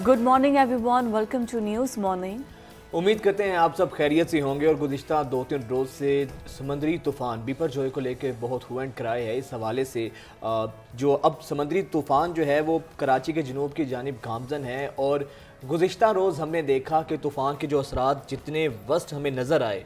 Good morning everyone, welcome to news morning. उम्मीद करते हैं आप सब खैरियत से होंगे और गुज़िश्ता 2-3 रोज़ से समंदरी तूफ़ान बिपरजॉय को लेकर बहुत हुआ एंड कराए है। इस हवाले से जो अब समंदरी तूफ़ान जो है वो कराची के जनूब की जानिब गामज़न है और गुज़िश्ता रोज़ हमने देखा कि तूफ़ान के जो असरात जितने वस्त हमें नज़र आए,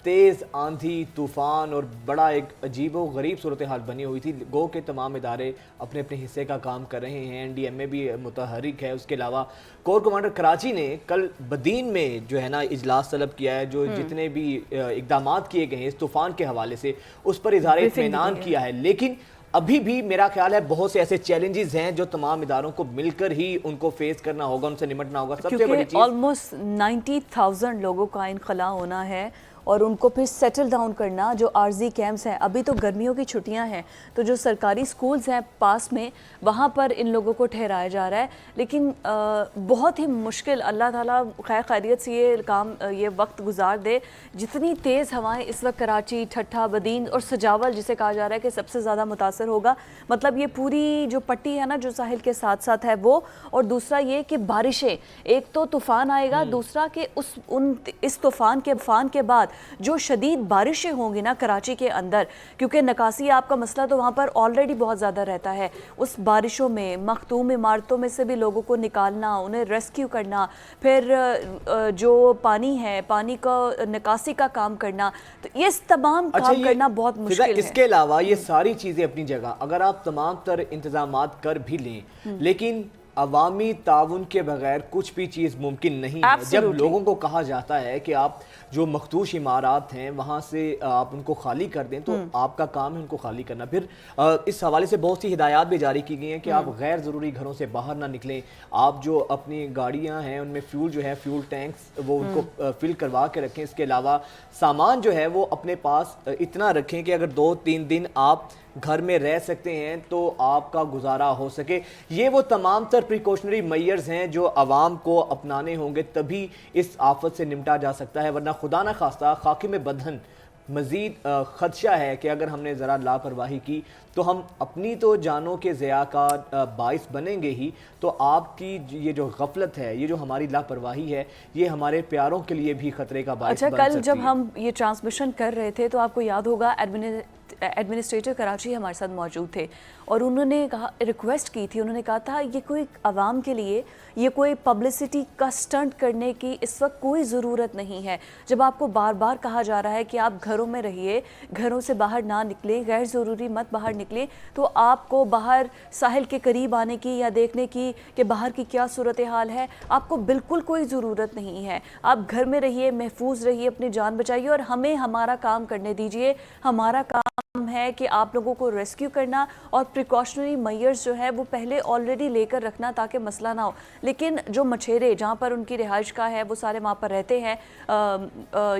तेज़ आंधी तूफ़ान और बड़ा एक अजीब व गरीब सूरत हाल बनी हुई थी। गो के तमाम इदारे अपने अपने हिस्से का काम कर रहे हैं, NDMA भी मुतहरिक है। उसके अलावा कोर कमांडर कराची ने कल बदीन में जो है ना इजलास तलब किया है, जो जितने भी इकदाम किए गए हैं इस तूफ़ान के हवाले से उस पर इज़हार इत्मीनान किया है। लेकिन अभी भी मेरा ख्याल है बहुत से ऐसे चैलेंजेस हैं जो तमाम इदारों को मिलकर ही उनको फेस करना होगा, उनसे निपटना होगा। सबसे बड़ी चीज़ ऑलमोस्ट 90,000 लोगों का इनखला होना है और उनको फिर सेटल डाउन करना। जो आर्जी कैंप्स हैं, अभी तो गर्मियों की छुट्टियां हैं तो जो सरकारी स्कूल्स हैं पास में वहाँ पर इन लोगों को ठहराया जा रहा है। लेकिन बहुत ही मुश्किल, अल्लाह ताला खैर खैरियत से ये काम ये वक्त गुजार दे। जितनी तेज़ हवाएं इस वक्त कराची, ठट्ठा, बदीन और सजावल जिसे कहा जा रहा है कि सबसे ज़्यादा मुतासर होगा, मतलब ये पूरी जो पट्टी है ना जो साहिल के साथ साथ है वो, और दूसरा ये कि बारिशें, एक तो तूफ़ान आएगा, दूसरा कि इस तूफ़ान के बाद जो शदीद बारिशें होंगी ना कराची के अंदर, क्योंकि नकासी आपका मसला तो वहाँ पर ऑलरेडी बहुत ज़्यादा रहता है। उस बारिशों में मखतूम इमारतों में से भी लोगों को निकालना, उन्हें रेस्क्यू करना, फिर जो पानी है पानी का निकासी का काम करना, तो ये तमाम काम करना बहुत मुश्किल है। इसके अलावा ये सारी चीज़ें अपनी जगह, अगर आप तमाम तर इंतजामात कर भी लें लेकिन अवामी ताउन के बगैर कुछ भी चीज़ मुमकिन नहीं है। जब लोगों को कहा जाता है कि आप जो मखदूश इमारत हैं वहाँ से आप उनको खाली कर दें, तो आपका काम है उनको खाली करना। फिर इस हवाले से बहुत सी हिदायत भी जारी की गई हैं कि आप गैर ज़रूरी घरों से बाहर ना निकलें। आप जो अपनी गाड़ियाँ हैं उनमें फ्यूल जो है, फ्यूल टैंक्स वो उनको फिल करवा के रखें। इसके अलावा सामान जो है वो अपने पास इतना रखें कि अगर 2-3 दिन आप घर में रह सकते हैं तो आपका गुजारा हो सके। ये वो तमाम तर प्रिकॉशनरी मेजर्स हैं जो आवाम को अपनाने होंगे, तभी इस आफत से निपटा जा सकता है। वरना खुदा न खास्ता खाकी में बंधन मज़ीद ख़दशा है कि अगर हमने ज़रा लापरवाही की तो हम अपनी तो जानों के ज़िया का बाइस बनेंगे ही, तो आपकी ये जो गफलत है, ये जो हमारी लापरवाही है, ये हमारे प्यारों के लिए भी ख़तरे का बाइस बन सकती है। कल जब हम ये ट्रांसमिशन कर रहे थे तो आपको याद होगा एडमिनिस्ट्रेटर कराची हमारे साथ मौजूद थे और उन्होंने कहा, रिक्वेस्ट की थी, उन्होंने कहा था ये कोई आवाम के लिए ये कोई पब्लिसिटी का स्टंट करने की इस वक्त कोई ज़रूरत नहीं है। जब आपको बार बार कहा जा रहा है कि आप घरों में रहिए, घरों से बाहर ना निकलें, गैर ज़रूरी मत बाहर निकलें, तो आपको बाहर साहिल के करीब आने की या देखने की कि बाहर की क्या सूरत हाल है, आपको बिल्कुल कोई ज़रूरत नहीं है। आप घर में रहिए, महफूज रहिए, अपनी जान बचाइए और हमें हमारा काम करने दीजिए। हमारा काम है कि आप लोगों को रेस्क्यू करना और प्रिकॉशनरी मेजर्स जो है वो पहले ऑलरेडी लेकर रखना ताकि मसला ना हो। लेकिन जो मछेरे जहाँ पर उनकी रिहाइश का है वो सारे वहाँ पर रहते हैं,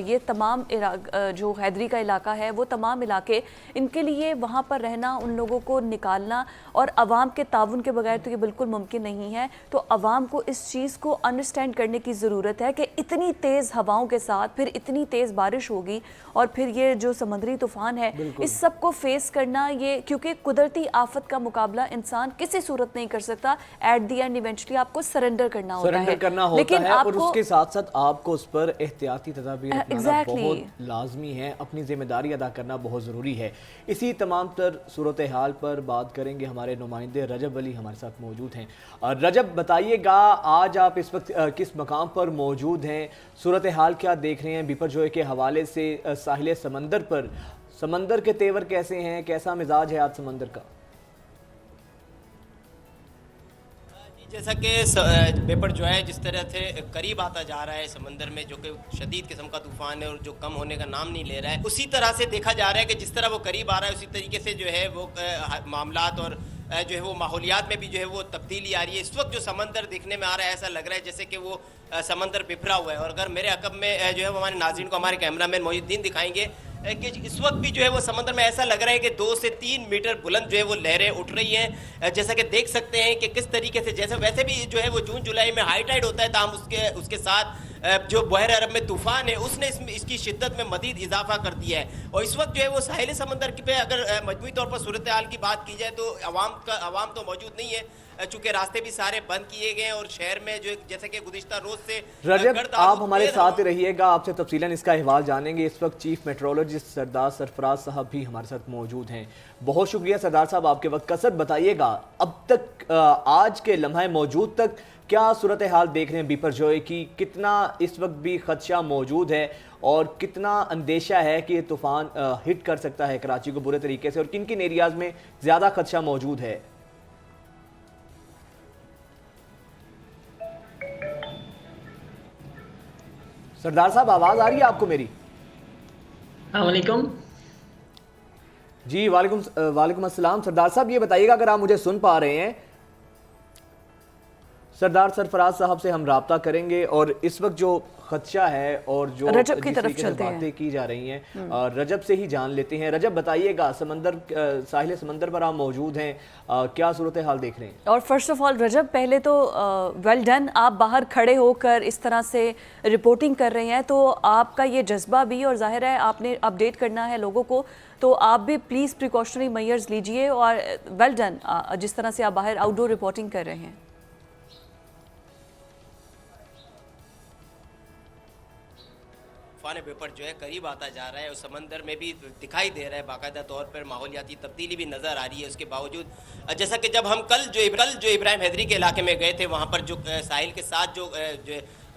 ये तमाम जो हैदरी का इलाका है वो तमाम इलाके, इनके लिए वहाँ पर रहना, उन लोगों को निकालना और आवाम के ताउन के बगैर तो ये बिल्कुल मुमकिन नहीं है। तो आवाम को इस चीज़ को अंडरस्टैंड करने की ज़रूरत है कि इतनी तेज़ हवाओं के साथ फिर इतनी तेज़ बारिश होगी और फिर ये जो समुद्री तूफ़ान है, इस सब को फेस करना, ये क्योंकि कुदरती आफत का मुकाबला इंसान किसी सूरत नहीं कर सकता। एट दी एंड इवेंचुअली आपको सरेंडर करना होता है, लेकिन और उसके साथ साथ आपको उस पर एहतियाती तदाबीर अपनाना बहुत लाजमी है, अपनी जिम्मेदारी अदा करना बहुत ज़रूरी है। इसी तमाम तर सूरत हाल पर बात करेंगे, हमारे नुमाइंदे रजब अली हमारे साथ मौजूद हैं। रजब, बताइएगा आज आप इस वक्त किस मकाम पर मौजूद हैं, सूरत हाल क्या देख रहे हैं बिपरजॉय के हवाले से? साहिल समंदर पर समंदर के तेवर कैसे हैं, कैसा मिजाज है आज समंदर का? जैसा कि पेपर जो है जिस तरह से करीब आता जा रहा है समंदर में, जो कि शदीद किस्म का तूफान है और जो कम होने का नाम नहीं ले रहा है, उसी तरह से देखा जा रहा है कि जिस तरह वो करीब आ रहा है उसी तरीके से जो है वो मामलात और जो है वो माहौलियात में भी जो है वो तब्दीली आ रही है। इस वक्त जो समंदर दिखने में आ रहा है ऐसा लग रहा है जैसे कि वो समंदर बिफरा हुआ है। और अगर मेरे अकब में जो है वो हमारे नाज़रीन को हमारे कैमरामैन मोहिउद्दीन दिखाएंगे कि इस वक्त भी जो है वो समंदर में ऐसा लग रहा है कि 2 से 3 मीटर बुलंद जो है वो लहरें उठ रही हैं। जैसा कि देख सकते हैं कि किस तरीके से, जैसे वैसे भी जो है वो जून जुलाई में हाई टाइड होता है, ताहम उसके साथ जो बहर अरब में तूफ़ान है उसने इसकी शिद्दत में मज़ीद इजाफा कर दिया है। और इस वक्त जो है वो साहिल समंदर पे अगर मजमूई तौर पर सूरत हाल की बात की जाए तो आवाम तो मौजूद नहीं है, चूंकि रास्ते भी सारे बंद किए गए हैं और शहर में जो जैसे कि गुज़िश्ता रोज से रजब, गर्द आप आलूद हमारे तेज साथ रहिएगा, आपसे तफसीलन इसका अहवाल जानेंगे। इस वक्त चीफ मेट्रोलॉजिस्ट सरदार सरफराज साहब भी हमारे साथ मौजूद हैं। बहुत शुक्रिया सरदार साहब आपके वक्त का। सर बताइएगा, अब तक आज के लम्हे मौजूद तक क्या सूरत हाल देख रहे हैं बिपरजॉय की? कितना इस वक्त भी खदशा मौजूद है और कितना अंदेशा है कि ये तूफ़ान हिट कर सकता है कराची को बुरे तरीके से, और किन किन एरियाज़ में ज़्यादा खदशा मौजूद है? सरदार साहब आवाज़ आ रही है आपको मेरी? अस्सलामुअलैकुम। जी वालेकुम अस्सलाम। सरदार साहब ये बताइएगा, अगर आप मुझे सुन पा रहे हैं, सरदार सरफराज साहब से हम राब्ता करेंगे और इस वक्त जो खदशा है और जो रजब की तरफ चलते हैं, बातें की जा रही हैं, रजब से ही जान लेते हैं। रजब बताइएगा, साहिल समंदर पर आप मौजूद हैं, क्या सूरत हाल देख रहे हैं? और फर्स्ट ऑफ ऑल रजब, पहले तो वेल डन, आप बाहर खड़े होकर इस तरह से रिपोर्टिंग कर रहे हैं, तो आपका ये जज्बा भी, और जाहिर है आपने अपडेट करना है लोगों को, तो आप भी प्लीज़ प्रिकॉशनरी मेजर्स लीजिए, और वेल डन जिस तरह से आप बाहर आउटडोर रिपोर्टिंग कर रहे हैं। तूफान बेपर जो है करीब आता जा रहा है और समंदर में भी दिखाई दे रहा है, बाकायदा तौर पर माहौलियाती तब्दीली भी नज़र आ रही है। उसके बावजूद जैसा कि जब हम कल जो इब्राहिम हैदरी के इलाके में गए थे, वहाँ पर जो साहिल के साथ जो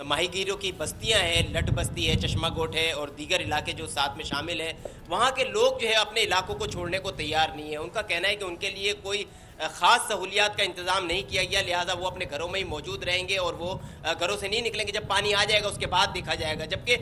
माहीगीरों की बस्तियां हैं, लट बस्ती है, चश्मा गोट है और दीगर इलाके जो साथ में शामिल हैं, वहाँ के लोग जो है अपने इलाकों को छोड़ने को तैयार नहीं है। उनका कहना है कि उनके लिए कोई ख़ास सहूलियात का इंतज़ाम नहीं किया गया, लिहाजा वो अपने घरों में ही मौजूद रहेंगे और वो घरों से नहीं निकलेंगे। जब पानी आ जाएगा उसके बाद देखा जाएगा। जबकि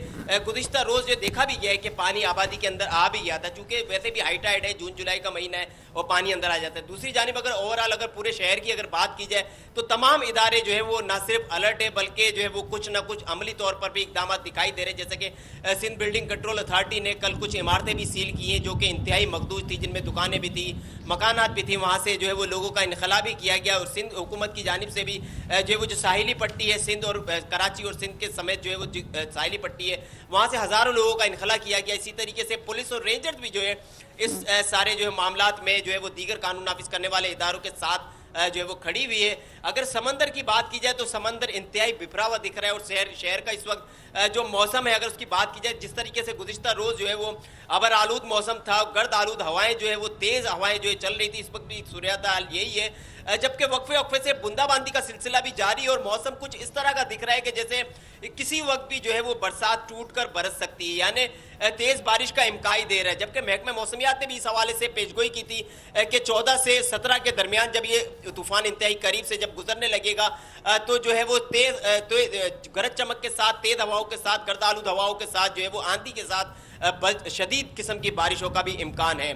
गुज़िश्ता रोज़ जो देखा भी गया है कि पानी आबादी के अंदर आ भी गया था, चूँकि वैसे भी हाई टाइड है, जून जुलाई का महीना है और पानी अंदर आ जाता है। दूसरी जानिब अगर ओवरऑल अगर पूरे शहर की अगर बात की जाए तो तमाम इदारे जो है वो ना सिर्फ अलर्ट है बल्कि जो है वो कुछ ना कुछ अमली तौर पर भी इकदाम दिखाई दे रहे हैं। जैसे कि सिंध बिल्डिंग कंट्रोल अथॉरिटी ने कल कुछ इमारतें भी सील की हैं जो कि इंतहाई मखदूज थी, जिनमें दुकानें भी थी, मकानात भी थी, वहाँ से जो है वो लोगों का इनखला भी किया गया। और सिंध हुकूमत की जानिब से भी जो है वो जो साहिली पट्टी है सिंध और कराची और सिंध के समेत जो है वो साहिली पट्टी है, वहाँ से हज़ारों लोगों का इनखला किया गया। इसी तरीके से पुलिस और रेंजर्स भी जो है इस सारे जो है मामलात में जो है वो दीगर कानून नाफिज करने वाले इदारों के साथ जो है वो खड़ी हुई है। अगर समंदर की बात की जाए तो समंदर इंतहाई बिखरा हुआ दिख रहा है और शहर का इस वक्त जो मौसम है, अगर उसकी बात की जाए, जिस तरीके से गुज़िश्ता रोज़ जो है वो अबर आलूद मौसम था, गर्द आलूद हवाएं जो है वो तेज़ हवाएं जो है चल रही थी, इस वक्त भी सूरत हाल यही है। जबकि वक्फे से बूंदाबांदी का सिलसिला भी जारी है और मौसम कुछ इस तरह का दिख रहा है कि जैसे किसी वक्त भी जो है वो बरसात टूट कर बरस सकती है, यानी तेज़ बारिश का इम्कान दे रहा है। जबकि महकमा मौसमियात ने भी इस हवाले से पेशगोई की थी कि 14 से 17 के दरमियान जब ये तूफ़ान इंतहाई करीब से जब गुजरने लगेगा तो जो है वो तेज़ गरज चमक के साथ, तेज़ हवाओं के साथ, गर्द आलूद हवाओं के साथ जो है वो आंधी के साथ शदीद किस्म की बारिशों का भी इम्कान है।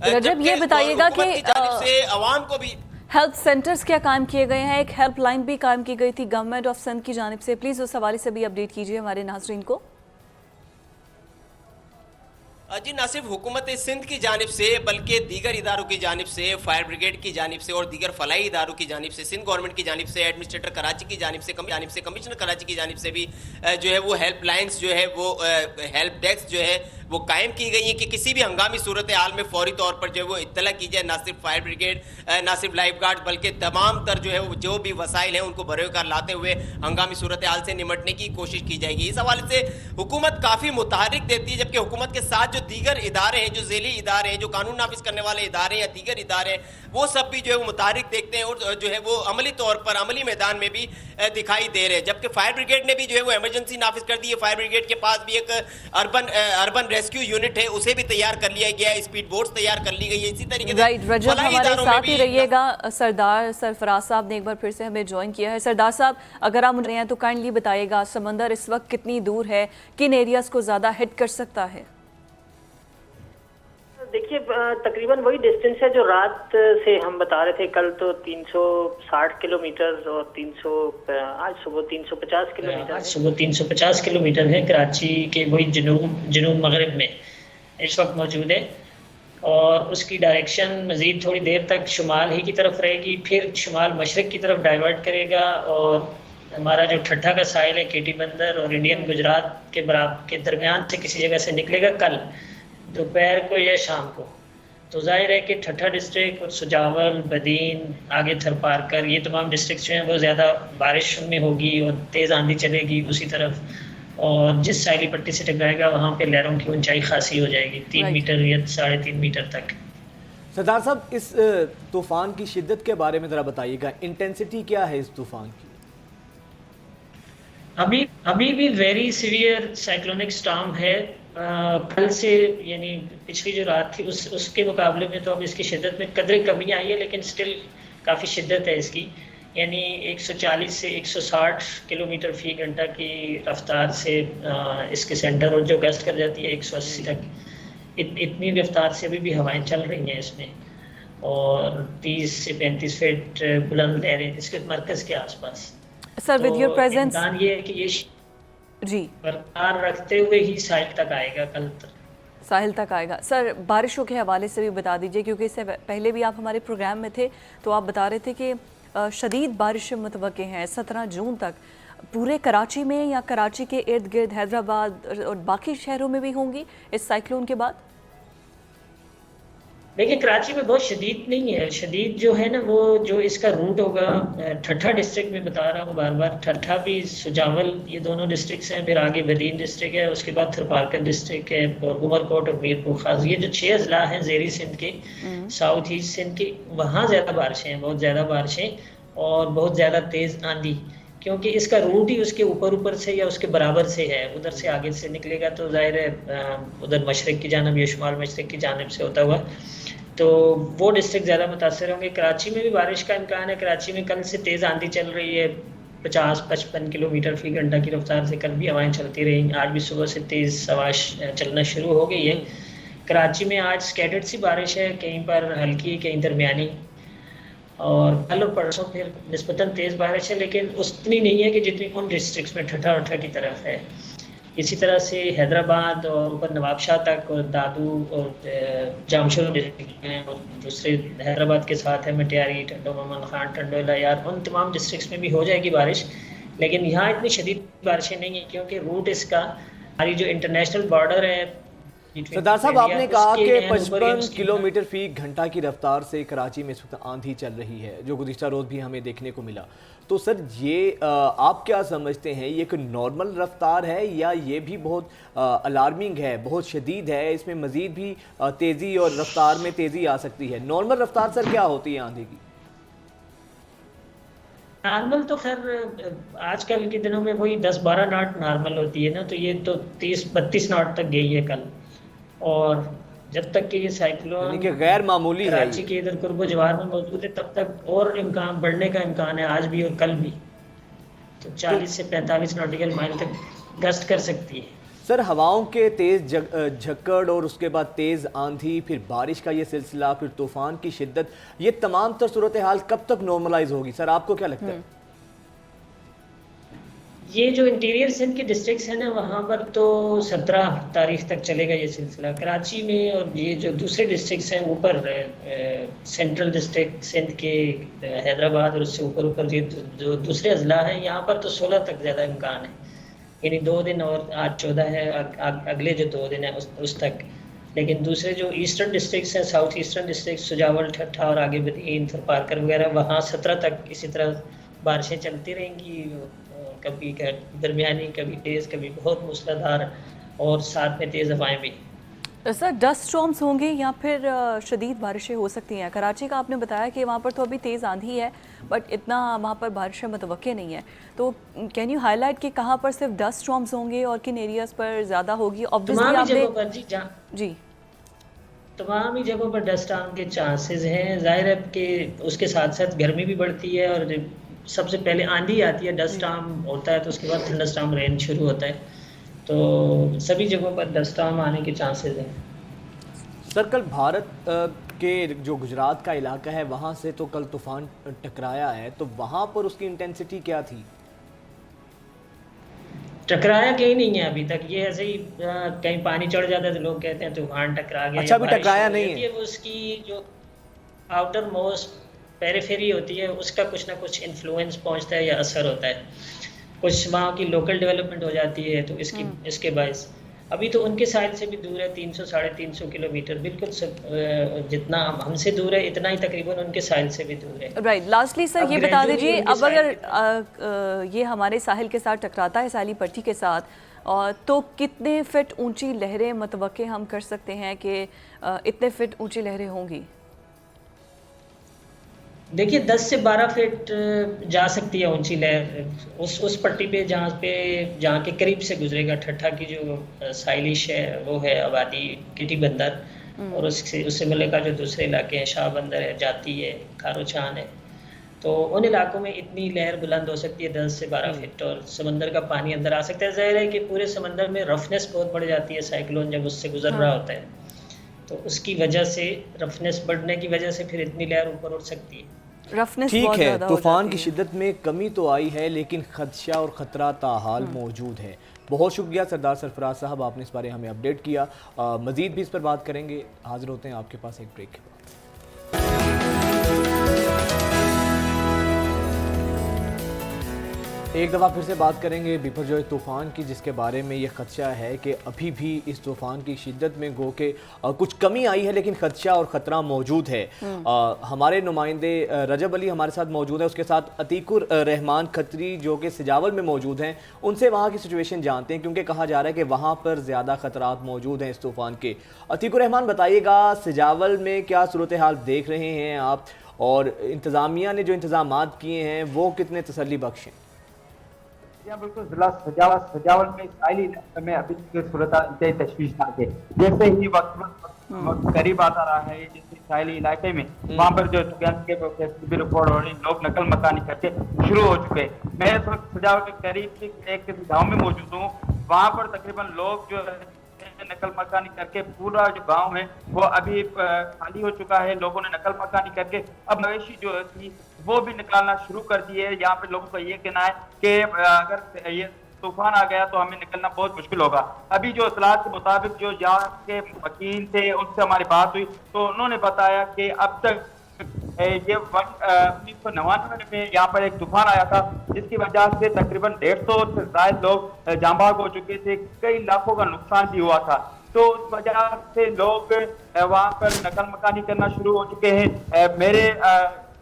रजब ये बताइएगा कि से अवाम को भी हेल्थ सेंटर्स क्या कायम किए गए हैं, एक हेल्पलाइन भी कायम की गई थी गवर्नमेंट ऑफ सिंध की जानिब से, प्लीज़ उस हवाले से भी अपडेट कीजिए हमारे नाज़रीन को। जी, ना सिर्फ हुकूमत सिंध की जानिब से बल्कि दीगर इदारों की जानिब से, फायर ब्रिगेड की जानिब से और दीगर फलाई इदारों की जानिब से, सिंध गवर्नमेंट की जानिब से, एडमिनिस्ट्रेटर कराची की जानिब से, कमिश्नर कराची की जानिब से भी जो है वो हेल्प लाइन्स जो है वो हेल्प डेस्क जो है वो कायम की गई है कि किसी भी हंगामी सूरत हाल में फौरी तौर पर जो है वो इत्तला की जाए। ना सिर्फ फायर ब्रिगेड, ना सिर्फ लाइफ गार्ड बल्कि तमाम तर जो है वो जो भी वसाइल हैं उनको बरोकार लाते हुए हंगामी सूरत हाल से निमटने की कोशिश की जाएगी। इस हवाले से हुकूमत काफ़ी मुतहरिक देती है, जबकि हुकूमत के साथ जो दीगर इदारे हैं, जो ज़ेली इदारे हैं, जो कानून नाफिज करने वाले इदारे या दीगर इदारे हैं, वो सब भी जो है वो मुतहरिक देखते हैं और जो है वो अमली तौर पर अमली मैदान में भी दिखाई दे रहे हैं। जबकि फायर ब्रिगेड ने भी जो है वो एमरजेंसी नाफिज कर दी है। फायर ब्रिगेड के पास भी एक अर्बन रेस्क्यू यूनिट है, उसे भी तैयार कर लिया गया है, स्पीड बोट्स तैयार कर ली गई है। इसी तरीके से राइट रजब, हमारे साथ ही रहिएगा। सरदार सरफराज साहब ने एक बार फिर से हमें ज्वाइन किया है। सरदार साहब, अगर आप रहे हैं तो काइंडली बताइएगा, समंदर इस वक्त कितनी दूर है, किन एरियाज को ज़्यादा हिट कर सकता है? देखिए, तकरीबन वही डिस्टेंस है जो रात से हम बता रहे थे। कल तो 360 किलोमीटर और आज सुबह 350 किलोमीटर है कराची के वही जनूब मगरब में इस वक्त मौजूद है, और उसकी डायरेक्शन मज़ीद थोड़ी देर तक शुमाल ही की तरफ रहेगी, फिर शुमाल मशरक़ की तरफ डाइवर्ट करेगा और हमारा जो ठट्ठा का साहिल है, केटी बंदर और इंडियन गुजरात के दरमियान से किसी जगह से निकलेगा कल दोपहर को या शाम को। تو ظاہر ہے کہ ٹھٹھہ ڈسٹرکٹ اور سجاول، بدین، آگے تھر پارکر، یہ تمام ڈسٹرکٹ جو ہیں وہ زیادہ بارش میں ہوگی اور تیز آندھی چلے گی اسی طرف، اور جس ساحلی پٹی سے ٹکرائے گا وہاں پہ لہروں کی اونچائی خاصی ہو جائے گی، 3 میٹر یا 3.5 میٹر تک۔ سردار صاحب، اس طوفان کی شدت کے بارے میں ذرا بتائیے گا، انٹینسٹی کیا ہے اس طوفان کی؟ ابھی بھی ویری سیویئر سائیکلونک سٹارم ہے، کل سے یعنی پچھلی جو رات تھی اس کے مقابلے میں تو اب اس کی شدت میں قدرے کمی آئی ہے، لیکن سٹل کافی شدت ہے اس کی، یعنی 140 سے 160 کلومیٹر فی گھنٹہ کی رفتار سے اس کے سینٹر اور جو گسٹ کر جاتی ہے 180 تک، اتنی رفتار سے ابھی بھی ہوائیں چل رہی ہیں اس میں، اور 30 سے 35 فٹ بلند لہریں اس کے مرکز کے آس پاس۔ سر ود یور پریزنس، امکان یہ ہے کہ یہ جی برقرار رکھتے ہوئے ہی ساحل تک آئے گا، کل تک ساحل تک آئے گا۔ سر بارشوں کے حوالے سے بھی بتا دیجئے، کیونکہ اس سے پہلے بھی آپ ہمارے پروگرام میں تھے تو آپ بتا رہے تھے کہ شدید بارشیں متوقع ہیں 17 جون تک، پورے کراچی میں یا کراچی کے ارد گرد حیدرآباد اور باقی شہروں میں بھی ہوں گی اس سائیکلون کے بعد؟ دیکھیں کراچی میں بہت شدید نہیں ہے، شدید جو ہے نا وہ جو اس کا روٹ ہوگا ٹھٹھہ ڈسٹرکٹ میں بتا رہا ہوں بار بار، ٹھٹھہ بھی سجاول یہ دونوں ڈسٹرکٹس ہیں، پھر آگے بدین ڈسٹرکٹ ہے، اس کے بعد تھرپارکر ڈسٹرکٹ ہے، عمر کوٹ اور میر پور خاص، یہ جو 6 اضلاع ہیں زیری سندھ کے، ساؤتھ ایسٹ سندھ کے، وہاں زیادہ بارشیں ہیں، بہت زیادہ بارشیں اور بہت زیادہ تیز آندھی، کیونکہ اس کا روٹ ہی اس کے اوپر سے یا اس کے برابر سے ہے، ادھر سے آگے سے نکلے گا تو ظاہر ہے ادھر مشرق کی جانب یا شمال مشرق کی جانب سے ہوتا ہوا، تو وہ ڈسٹرکٹ زیادہ متاثر ہوں گے۔ کراچی میں بھی بارش کا امکان ہے، کراچی میں کل سے تیز آندھی چل رہی ہے، 50-55 کلومیٹر فی گھنٹہ کی رفتار سے کل بھی ہوائیں چلتی رہیں، آج بھی صبح سے تیز ہوائیں چلنا شروع ہو گئی ہے۔ کراچی میں آج اسکیٹرڈ سی بارش ہے، کہیں پر ہلکی کہیں درمیانی، اور کل اور پرسوں پھر نسبتاً تیز بارش ہے، لیکن اتنی نہیں ہے کہ جتنی ان ڈسٹرکٹس میں ٹھٹھہ وٹھہ کی طرف ہے۔ اسی طرح سے حیدرآباد اور اوپر نواب شاہ تک اور دادو اور جامشورو ڈسٹرکٹ ہیں، اور دوسرے حیدرآباد کے ساتھ ہے مٹیاری، ٹنڈو محمد خان، ٹنڈو الایار، ان تمام ڈسٹرکٹس میں بھی ہو جائے گی بارش، لیکن یہاں اتنی شدید بارشیں نہیں ہیں کیونکہ روٹ اس کا ہماری جو انٹرنیشنل بارڈر ہے۔ سردار صاحب، آپ نے کہا کہ 55 کلومیٹر فی گھنٹہ کی رفتار سے کراچی میں اس وقت آندھی چل رہی ہے، جو گزشتہ روز بھی ہمیں دیکھنے کو ملا، تو سر یہ آپ کیا سمجھتے ہیں، یہ ایک نارمل رفتار ہے یا یہ بھی بہت الارمنگ ہے، بہت شدید ہے، اس میں مزید بھی تیزی اور رفتار میں تیزی آ سکتی ہے؟ نارمل رفتار سر کیا ہوتی ہے آندھی کی؟ نارمل تو خیر آج کل کے دنوں میں وہی 10-12 ناٹ نارمل ہوتی ہے نا، تو یہ تو 30-32 ناٹ تک گئی ہے کل، اور جب تک کہ یہ سائیکلون یعنی کہ غیر معمولی ہے، کراچی کے ادھر قرب و جوار میں موجود ہے تب تک اور امکان بڑھنے کا امکان ہے، آج بھی اور کل بھی، تو 40 سے 45 ناٹیکل مائل تک گسٹ کر سکتی ہے۔ سر ہواؤں کے تیز جھکڑ اور اس کے بعد تیز آندھی، پھر بارش کا یہ سلسلہ، پھر طوفان کی شدت، یہ تمام تر صورتحال کب تک نارملائز ہوگی سر، آپ کو کیا لگتا ہے؟ یہ جو انٹیریئر سندھ کے ڈسٹرکٹس ہیں نا وہاں پر تو 17 تاریخ تک چلے گا یہ سلسلہ، کراچی میں اور یہ جو دوسرے ڈسٹرکٹس ہیں اوپر سینٹرل ڈسٹرکٹ سندھ کے، حیدرآباد اور اس سے اوپر یہ جو دوسرے اضلاع ہیں یہاں پر تو 16 تک زیادہ امکان ہے، یعنی 2 دن، اور آج 14 ہے، اگلے جو 2 دن ہیں اس تک، لیکن دوسرے جو ایسٹرن ڈسٹرکٹس ہیں، south eastern district, Sajawal, Thatta اور آگے بدین، تھرپارکر وغیرہ، وہاں 17 تک اسی طرح بارشیں چلتی رہیں گی، کبھی درمیانی، کبھی تیز، کبھی بہت موسلادھار، اور ساتھ میں تیز ہوائیں بھی۔ سر ڈسٹ سٹارمز ہوں گے یا پھر شدید بارشیں ہو سکتی ہیں؟ کراچی کا آپ نے بتایا کہ وہاں پر تو ابھی تیز آندھی ہے بٹ اتنا وہاں پر بارشیں متوقع نہیں ہیں، تو کین یو ہائی لائٹ کہ کہاں پر صرف ڈسٹ سٹارمز ہوں گے اور کن ایریاز پر زیادہ ہوگی؟ تمام ہی جگہوں پر جی تمام ہی جگہوں پر ڈسٹ سٹارم کے چانسز ہیں، ظاہر ہے کہ اس کے ساتھ ساتھ گرمی بھی بڑھتی ہے، اور سب سے پہلے آندھی آتی ہے، ڈسٹ سٹارم ہوتا ہے، تو اس کے بعد تھنڈر سٹارم رین شروع ہوتا ہے، تو سبھی جگہوں پر ڈسٹ سٹارم آنے کے چانسز ہیں۔ سر کل بھارت کے جو گجرات کا علاقہ ہے وہاں سے تو کل طوفان ٹکرایا ہے، تو وہاں پر اس کی انٹینسٹی کیا تھی؟ ٹکرایا کہیں نہیں ہے ابھی تک، یہ ایسے ہی کہیں پانی چڑھ جاتا ہے تو لوگ کہتے ہیں طوفان ٹکرا گیا۔ اچھا، ابھی ٹکرایا نہیں ہے؟ وہ اس کی جو آؤٹر موسٹ پیریفیری ہوتی ہے اس کا کچھ نہ کچھ انفلوئنس پہنچتا ہے یا اثر ہوتا ہے، کچھ وہاں کی لوکل ڈیولپمنٹ ہو جاتی ہے تو اس کے باعث ابھی تو ان کے ساحل سے بھی دور ہے 300 350 کلومیٹر، بالکل جتنا ہم سے دور ہے اتنا ہی تقریباً ان کے ساحل سے بھی دور ہے. رائٹ. لاسٹلی سر یہ بتا دیجیے، اب اگر یہ ہمارے ساحل کے ساتھ ٹکراتا ہے، ساحلی پٹی کے ساتھ، تو کتنے فٹ اونچی لہریں متوقع ہم کر سکتے ہیں کہ اتنے فٹ اونچی لہریں ہوں گی؟ دیکھیے 10 سے 12 فٹ جا سکتی ہے اونچی لہر اس پٹی پہ جہاں کے قریب سے گزرے گا. ٹھٹھا کی جو ساحلیش ہے وہ ہے آبادی کٹی بندر، اور اس سے ملے کا جو دوسرے علاقے ہیں، شاہ بندر ہے، جاتی ہے، کھارو چھان ہے، تو ان علاقوں میں اتنی لہر بلند ہو سکتی ہے 10 سے 12 فٹ، اور سمندر کا پانی اندر آ سکتا ہے. ظاہر ہے کہ پورے سمندر میں رفنس بہت بڑھ جاتی ہے سائیکلون جب اس سے گزر رہا ہوتا ہے، تو اس کی وجہ سے رفنس بڑھنے کی وجہ سے پھر اتنی لہر اوپر اٹھ سکتی ہے. ٹھیک ہے، طوفان کی شدت میں کمی تو آئی ہے لیکن خدشہ اور خطرہ تاحال موجود ہے. بہت شکریہ سردار سرفراز صاحب، آپ نے اس بارے ہمیں اپڈیٹ کیا. مزید بھی اس پر بات کریں گے. حاضر ہوتے ہیں آپ کے پاس ایک بریک کے بعد. ایک دفعہ پھر سے بات کریں گے بیپر جوائے طوفان کی، جس کے بارے میں یہ خدشہ ہے کہ ابھی بھی اس طوفان کی شدت میں گو کہ کچھ کمی آئی ہے لیکن خدشہ اور خطرہ موجود ہے. ہمارے نمائندے رجب علی ہمارے ساتھ موجود ہیں، اس کے ساتھ عتیق الرحمان کھتری جو کہ سجاول میں موجود ہیں. ان سے وہاں کی سچویشن جانتے ہیں کیونکہ کہا جا رہا ہے کہ وہاں پر زیادہ خطرات موجود ہیں اس طوفان کے. عتیق الرحمان بتائیے گا، سجاول میں کیا صورتحال دیکھ رہے ہیں آپ، اور انتظامیہ نے جو انتظامات کیے ہیں وہ کتنے تسلی بخش ہیں؟ بالکل ضلع سجاول میں ساحلی علاقے میں ابھی کی صورتحال انتہائی تشویشناک ہے. جیسے ہی وقت قریب آتا رہا ہے، جیسے ساحلی علاقے میں وہاں پر جو رپورٹ ہو رہی، لوگ نقل مکانی کر کے شروع ہو چکے. میں اس وقت سجاول کے قریب ایک گاؤں میں موجود ہوں. وہاں پر تقریباً لوگ جو نقل مکانی کر کے پورا جو گاؤں ہے وہ ابھی خالی ہو چکا ہے. لوگوں نے نقل مکانی کر کے اب مویشی جو تھی وہ بھی نکالنا شروع کر دی ہے. یہاں پہ لوگوں کا یہ کہنا ہے کہ اگر یہ طوفان آ گیا تو ہمیں نکلنا بہت مشکل ہوگا. ابھی جو اطلاعات کے مطابق جو یہاں کے وکیل تھے ان سے ہماری بات ہوئی تو انہوں نے بتایا کہ اب تک یہ 1999 میں یہاں پر ایک طوفان آیا تھا جس کی وجہ سے تقریباً 150 سے زائد لوگ جاں بحق ہو چکے تھے، کئی لاکھوں کا نقصان بھی ہوا تھا. تو اس وجہ سے لوگ وہاں پر نقل مکانی کرنا شروع ہو چکے ہیں. میرے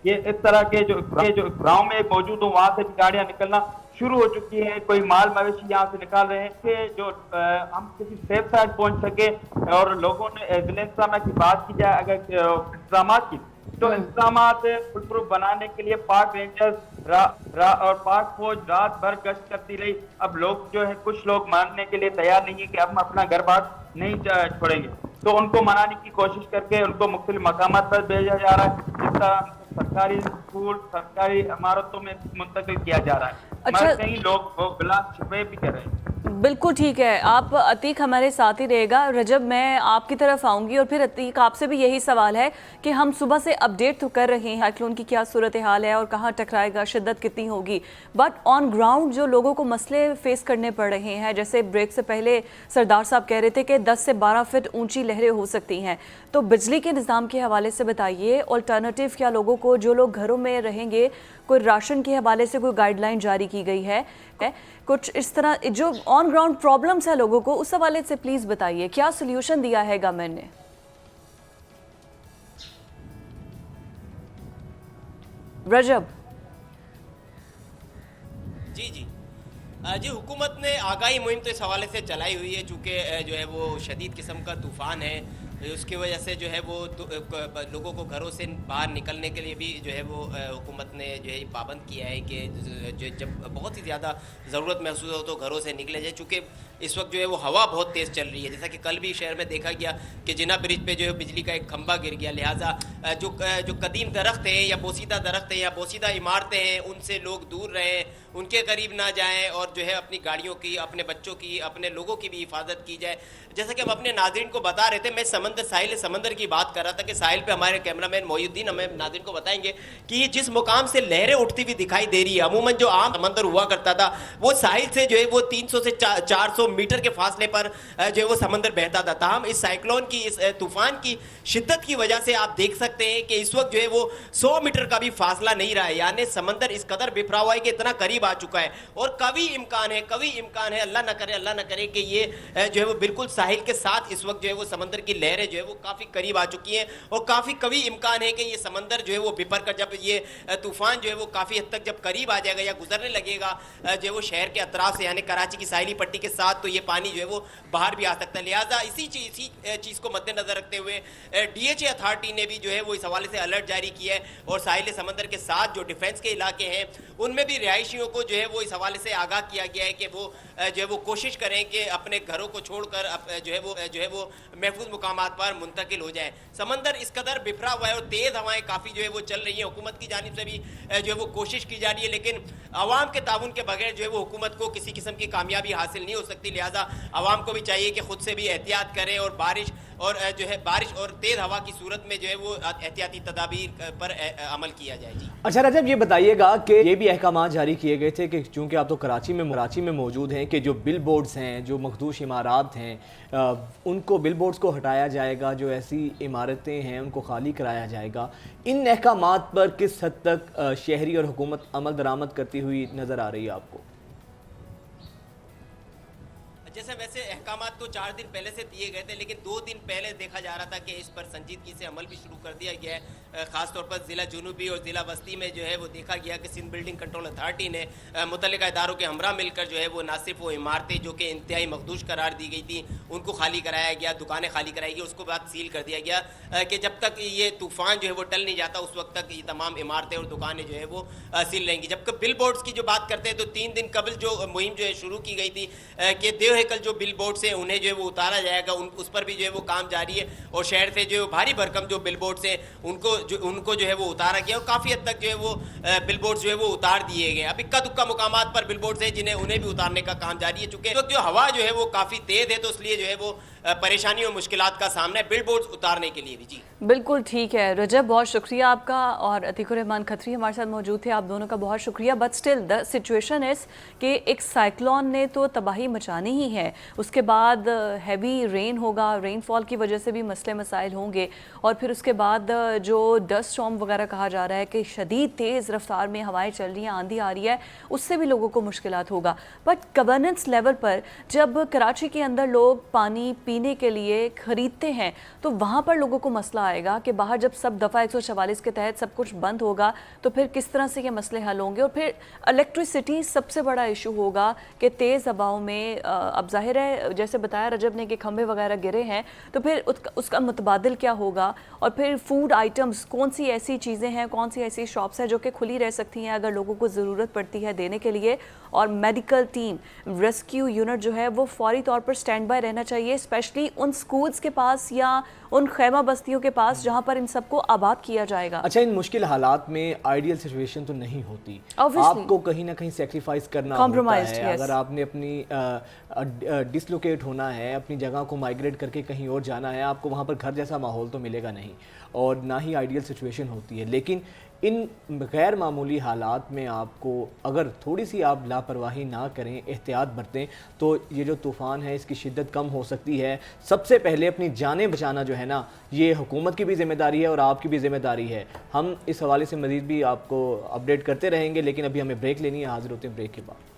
یہ اس طرح کے جو گاؤں میں موجود ہوں وہاں سے بھی گاڑیاں نکلنا شروع ہو چکی ہیں. کوئی مال مویشی یہاں سے نکال رہے ہیں کہ جو ہم کسی سیف سائڈ پہنچ سکے. اور لوگوں نے ضلع انتظامیہ کی بات کی جائے اگر انتظامات کی تو انتظامات فل پروف بنانے کے لیے پاک رینجرز اور پاک فوج رات بھر گشت کرتی رہی. اب لوگ جو ہے کچھ لوگ ماننے کے لیے تیار نہیں ہے کہ ہم اپنا گھر بار نہیں چھوڑیں گے، تو ان کو منانے کی کوشش کر کے ان کو مختلف مقامات پر بھیجا جا رہا ہے. جس طرح سرکاری اسکول، سرکاری عمارتوں میں منتقل کیا جا رہا ہے. مگر کئی لوگ وہ بلا چھپے بھی کر رہے ہیں. بالکل ٹھیک ہے. آپ عتیق ہمارے ساتھ ہی رہے گا. رجب میں آپ کی طرف آؤں گی، اور پھر عتیق آپ سے بھی یہی سوال ہے کہ ہم صبح سے اپڈیٹ تو کر رہے ہیں سائیکلون کی کیا صورتحال ہے اور کہاں ٹکرائے گا، شدت کتنی ہوگی، بٹ آن گراؤنڈ جو لوگوں کو مسئلے فیس کرنے پڑ رہے ہیں، جیسے بریک سے پہلے سردار صاحب کہہ رہے تھے کہ 10 سے 12 فٹ اونچی لہریں ہو سکتی ہیں، تو بجلی کے نظام کے حوالے سے بتائیے آلٹرنیٹیو کیا لوگوں کو، جو لوگ گھروں میں رہیں گے، کوئی راشن کے حوالے سے کوئی گائیڈ لائن جاری کی گئی ہے، کچھ اس طرح جو آن گراؤنڈ پرابلمس ہیں لوگوں کو، اس حوالے سے پلیز بتائیے کیا سلیوشن دیا ہے گورنمنٹ نے؟ رجب جی حکومت نے آگاہی مہم تو اس حوالے سے چلائی ہوئی ہے، چونکہ جو ہے وہ شدید قسم کا طوفان ہے، اس کی وجہ سے جو ہے وہ لوگوں کو گھروں سے باہر نکلنے کے لیے بھی جو ہے وہ حکومت نے جو ہے پابند کیا ہے کہ جب بہت ہی زیادہ ضرورت محسوس ہو تو گھروں سے نکلے جائے. چونکہ اس وقت جو ہے وہ ہوا بہت تیز چل رہی ہے، جیسا کہ کل بھی شہر میں دیکھا گیا کہ جناح برج پہ جو ہے بجلی کا ایک کھمبا گر گیا. لہٰذا جو قدیم درخت ہیں یا بوسیدہ درخت ہیں یا بوسیدہ عمارتیں ہیں ان سے لوگ دور رہیں، ان کے قریب نہ جائیں، اور جو ہے اپنی گاڑیوں کی، اپنے بچوں کی، اپنے لوگوں کی بھی حفاظت کی جائے. جیسا کہ ہم اپنے ناظرین کو بتا رہے تھے، میں ساحل سمندر کی بات کر رہا تھا کہ ساحل پہ ہمارے کیمرہ مین محی الدین ہمیں ناظرین کو بتائیں گے کہ یہ جس مقام سے لہریں اٹھتی ہوئی دکھائی دے رہی ہے، عموماً جو عام سمندر ہوا کرتا تھا وہ ساحل سے جو ہے وہ 300 سے 400 میٹر کے فاصلے پر جو ہے وہ سمندر بہتا تھا. تاہم اس سائیکلون کی، اس طوفان کی شدت کی وجہ سے آپ دیکھ سکتے ہیں کہ اس وقت جو ہے وہ 100 میٹر کا بھی فاصلہ نہیں رہا ہے، یعنی سمندر اس قدر بکھرا ہوا ہے کہ اتنا قریب करीब आ चुका है और कभी इम्कान है अल्लाह न करे कि ये जो है वो बिल्कुल साहिल के साथ इस वक्त जो है वो समंदर की लहरें जो है वो काफ़ी करीब आ चुकी हैं और काफ़ी कभी इम्कान है कि ये समंदर जो है वो बिपर कर जब ये तूफ़ान जो है वो काफ़ी हद तक जब करीब आ जाएगा या गुजरने लगेगा जो है वो शहर के अतराफ से यानी कराची की साहिली पट्टी के साथ, तो ये पानी जो है वो बाहर भी आ सकता है। लिहाजा इसी चीज़ को मद्देनजर रखते हुए DHA अथॉरिटी ने भी जो है वो इस हवाले से अलर्ट जारी किया है और साहिल समंदर के साथ जो डिफेंस के इलाके हैं उनमें भी रिहायशियों को जो है वो इस हवाले से आगाह किया गया है कि वो जो है वो कोशिश करें कि अपने घरों को छोड़कर जो है वो महफूज मुकामात पर मुंतकिल हो जाए। समंदर इस कदर बिफरा हुआ है और तेज़ हवाएं काफ़ी जो है वो चल रही हैं, हुकूमत की जानिब से भी जो है वो कोशिश की जा रही है, लेकिन आवाम के ताउन के बगैर जो है वो हुकूमत को किसी किस्म की कामयाबी हासिल नहीं हो सकती। लिहाजा आवाम को भी चाहिए कि खुद से भी एहतियात करें और बारिश और तेज़ हवा की सूरत में जो है वो एहतियाती तदाबीर पर अमल किया जाए। जी अच्छा रजब, ये बताइएगा कि ये भी अहकाम जारी किए गए थे कि चूँकि आप तो कराची में मौजूद हैं कि जो बिल बोर्ड्स हैं, जो मखदूश इमारत हैं, उनको बिल बोर्ड्स को हटाया जाएगा, जो ऐसी इमारतें हैं उनको खाली कराया जाएगा। इन अहकामात पर किस हद तक शहरी और हुकूमत अमल दरामद करती हुई नज़र आ रही है आपको? जैसे वैसे अहकामात तो 4 दिन पहले से दिए गए थे, लेकिन 2 दिन पहले देखा जा रहा था कि इस पर संजीदगी से अमल भी शुरू कर दिया गया है। ख़ासतौर पर ज़िला जुनूबी और ज़िला वस्ती में जो है वो देखा गया कि सिंध बिल्डिंग कंट्रोल अथॉरिटी ने मुतल्लिका इदारों के हमरा मिलकर जो है वो ना सिर्फ वो इमारतें जो कि इंतहाई मखदूश करार दी गई थी उनको खाली कराया गया, दुकानें खाली कराई गई, उसको बाद सील कर दिया गया कि जब तक ये तूफ़ान जो है वो टल नहीं जाता उस वक्त तक ये तमाम इमारतें और दुकानें जो है वो सील रहेंगी। जबकि बिल बोर्ड्स की जो बात करते हैं तो 3 दिन कबल जो मुहिम जो है शुरू की गई थी कि देव हैकल जो बिल बोर्ड से उन्हें जो है वो उतारा जाएगा, उस पर भी जो है वो काम जारी है और शहर से जो भारी भरकम जो बिल बोर्ड से उनको जो है वो उतारा गया और काफ़ी हद तक जो है वो बिल बोर्ड जो है वो उतार दिए गए। अब इक्का दुक्का मुकामात पर बिल बोर्ड है जिन्हें उन्हें भी उतारने का काम जारी है, चूँकि जो हवा जो है वो काफ़ी तेज़ है तो इसलिए जो है वो परेशानी और मुश्किलात का सामना है बिल बोर्ड उतारने के लिए भी। जी बिल्कुल ठीक है रजब, बहुत शुक्रिया आपका, और अतीकुर रहमान खत्री हमारे साथ मौजूद थे, आप दोनों का बहुत शुक्रिया। But still the situation is कि एक साइक्लोन ने तो तबाही मचानी ही है, उसके बाद हैवी रेन होगा, रेनफॉल की वजह से भी मसले मसाइल होंगे, और फिर उसके बाद जो डस्ट स्टॉर्म वगैरह कहा जा रहा है कि शदीद तेज़ रफ्तार में हवाएं चल रही हैं, आंधी आ रही है, उससे भी लोगों को मुश्किलात होगा। बट गवर्नेंस लेवल पर जब कराची के अंदर लोग पानी पीने के लिए ख़रीदते हैं तो वहाँ पर लोगों को मसला आएगा कि बाहर जब सब दफ़ा 144 के तहत सब कुछ बंद होगा तो फिर किस तरह से ये मसले हल होंगे। और फिर इलेक्ट्रिसिटी सबसे बड़ा इशू होगा कि तेज़ हवाओं में अब जाहिर है जैसे बताया रजब ने कि खंभे वगैरह गिरे हैं तो फिर उसका मुतबादिल क्या होगा, और फिर फूड आइटम्स कौन सी ऐसी चीज़ें हैं, कौन सी ऐसी शॉप्स हैं जो कि खुली रह सकती हैं अगर लोगों को ज़रूरत पड़ती है देने के लिए, और मेडिकल टीम रेस्क्यू यूनिट जो है वो फौरी तौर पर स्टैंड बाय रहना चाहिए, स्पेशली उन स्कूल्स के पास या उन खैमा बस्तियों के पास जहां पर इन सबको आबाद किया जाएगा। अच्छा, इन मुश्किल हालात में आइडियल सिचुएशन तो नहीं होती, आपको कहीं ना कहीं सेक्रीफाइस करना होता है। अगर आपने अपनी डिसलोकेट होना है, अपनी जगह को माइग्रेट करके कहीं और जाना है, आपको वहाँ पर घर जैसा माहौल तो मिलेगा नहीं और ना ही आइडियल सिचुएशन होती है। लेकिन इन गैर मामूली हालात में आपको अगर थोड़ी सी आप लापरवाही ना करें, एहतियात बरतें, तो ये जो तूफ़ान है इसकी शिद्दत कम हो सकती है। सबसे पहले अपनी जानें बचाना जो है ना, ये हुकूमत की भी ज़िम्मेदारी है और आपकी भी ज़िम्मेदारी है। हम इस हवाले से मज़ीद भी आपको अपडेट करते रहेंगे, लेकिन अभी हमें ब्रेक लेनी है। हाज़िर होते हैं ब्रेक के बाद।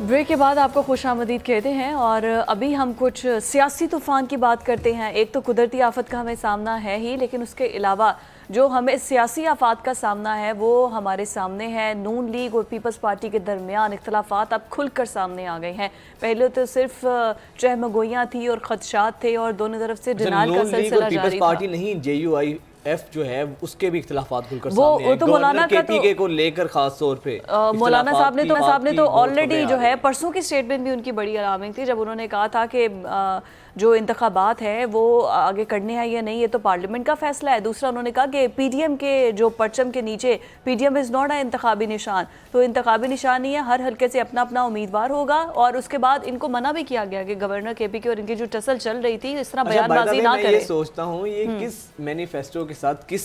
ब्रेक के बाद आपको खुशामदीद कहते हैं और अभी हम कुछ सियासी तूफ़ान की बात करते हैं। एक तो कुदरती आफत का हमें सामना है ही, लेकिन उसके अलावा जो हमें सियासी आफात का सामना है वो हमारे सामने है। नून लीग और पीपल्स पार्टी के दरमियान इख्तलाफात अब खुलकर सामने आ गए हैं। पहले तो सिर्फ चहमगोइयाँ थी और खदशात थे और दोनों तरफ से डिनाल का सिलसिला जारी था। पार्टी नहीं, JUIF जो है उसके भी इख्तिलाफात खुलकर सामने हैं। तो मौलाना KPK को लेकर खास तौर पे मौलाना साहब ने तो ऑलरेडी जो है परसों की स्टेटमेंट भी उनकी बड़ी अलार्मिंग थी, जब उन्होंने कहा था कि जो इंतखाबात है वो आगे करने हैं या नहीं ये तो पार्लियामेंट का फैसला है। दूसरा उन्होंने कहा कि PDM के जो परचम के नीचे PDM इज़ नॉट अ इंतखाबी निशान, तो इंतखाबी निशान नहीं है, हर हल्के से अपना अपना उम्मीदवार होगा। और उसके बाद इनको मना भी किया गया कि गवर्नर KPK और इनकी जो टसल चल रही थी इस तरह बयानबाजी ना करें। मैं ये सोचता हूँ ये किस मैनिफेस्टो के साथ, किस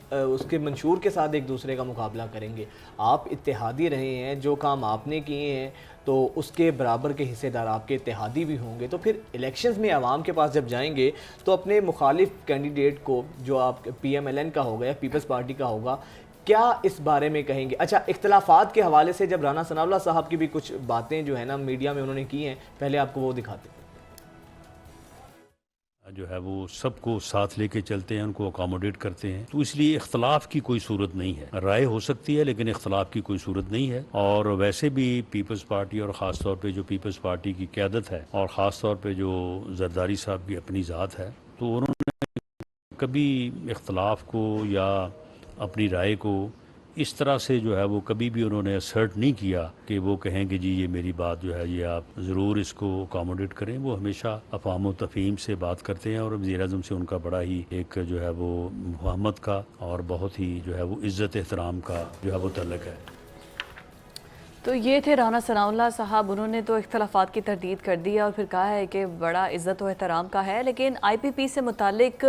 उसके मंशूर के साथ एक दूसरे का मुकाबला करेंगे। आप इत्तेहादी रहे हैं, जो काम आपने किए हैं تو اس کے برابر کے حصے دار آپ کے اتحادی بھی ہوں گے، تو پھر الیکشنز میں عوام کے پاس جب جائیں گے تو اپنے مخالف کینڈیڈیٹ کو جو آپ پی ایم ایل این کا ہوگا یا پیپلز پارٹی کا ہوگا کیا اس بارے میں کہیں گے؟ اچھا، اختلافات کے حوالے سے جب رانا ثناء اللہ صاحب کی بھی کچھ باتیں جو ہے نا میڈیا میں انہوں نے کی ہیں، پہلے آپ کو وہ دکھاتے ہیں۔ جو ہے وہ سب کو ساتھ لے کے چلتے ہیں، ان کو اکاموڈیٹ کرتے ہیں، تو اس لیے اختلاف کی کوئی صورت نہیں ہے۔ رائے ہو سکتی ہے لیکن اختلاف کی کوئی صورت نہیں ہے، اور ویسے بھی پیپلز پارٹی اور خاص طور پہ جو پیپلز پارٹی کی قیادت ہے اور خاص طور پہ جو زرداری صاحب کی اپنی ذات ہے، تو انہوں نے کبھی اختلاف کو یا اپنی رائے کو اس طرح سے جو ہے وہ کبھی بھی انہوں نے اسرٹ نہیں کیا کہ وہ کہیں کہ جی یہ میری بات جو ہے یہ آپ ضرور اس کو اکاموڈیٹ کریں۔ وہ ہمیشہ افہام و تفہیم سے بات کرتے ہیں، اور وزیر اعظم سے ان کا بڑا ہی ایک جو ہے وہ محمد کا اور بہت ہی جو ہے وہ عزت احترام کا جو ہے وہ تعلق ہے۔ تو یہ تھے رانا ثناء اللہ صاحب، انہوں نے تو اختلافات کی تردید کر دی اور پھر کہا ہے کہ بڑا عزت و احترام کا ہے، لیکن آئی پی پی سے متعلق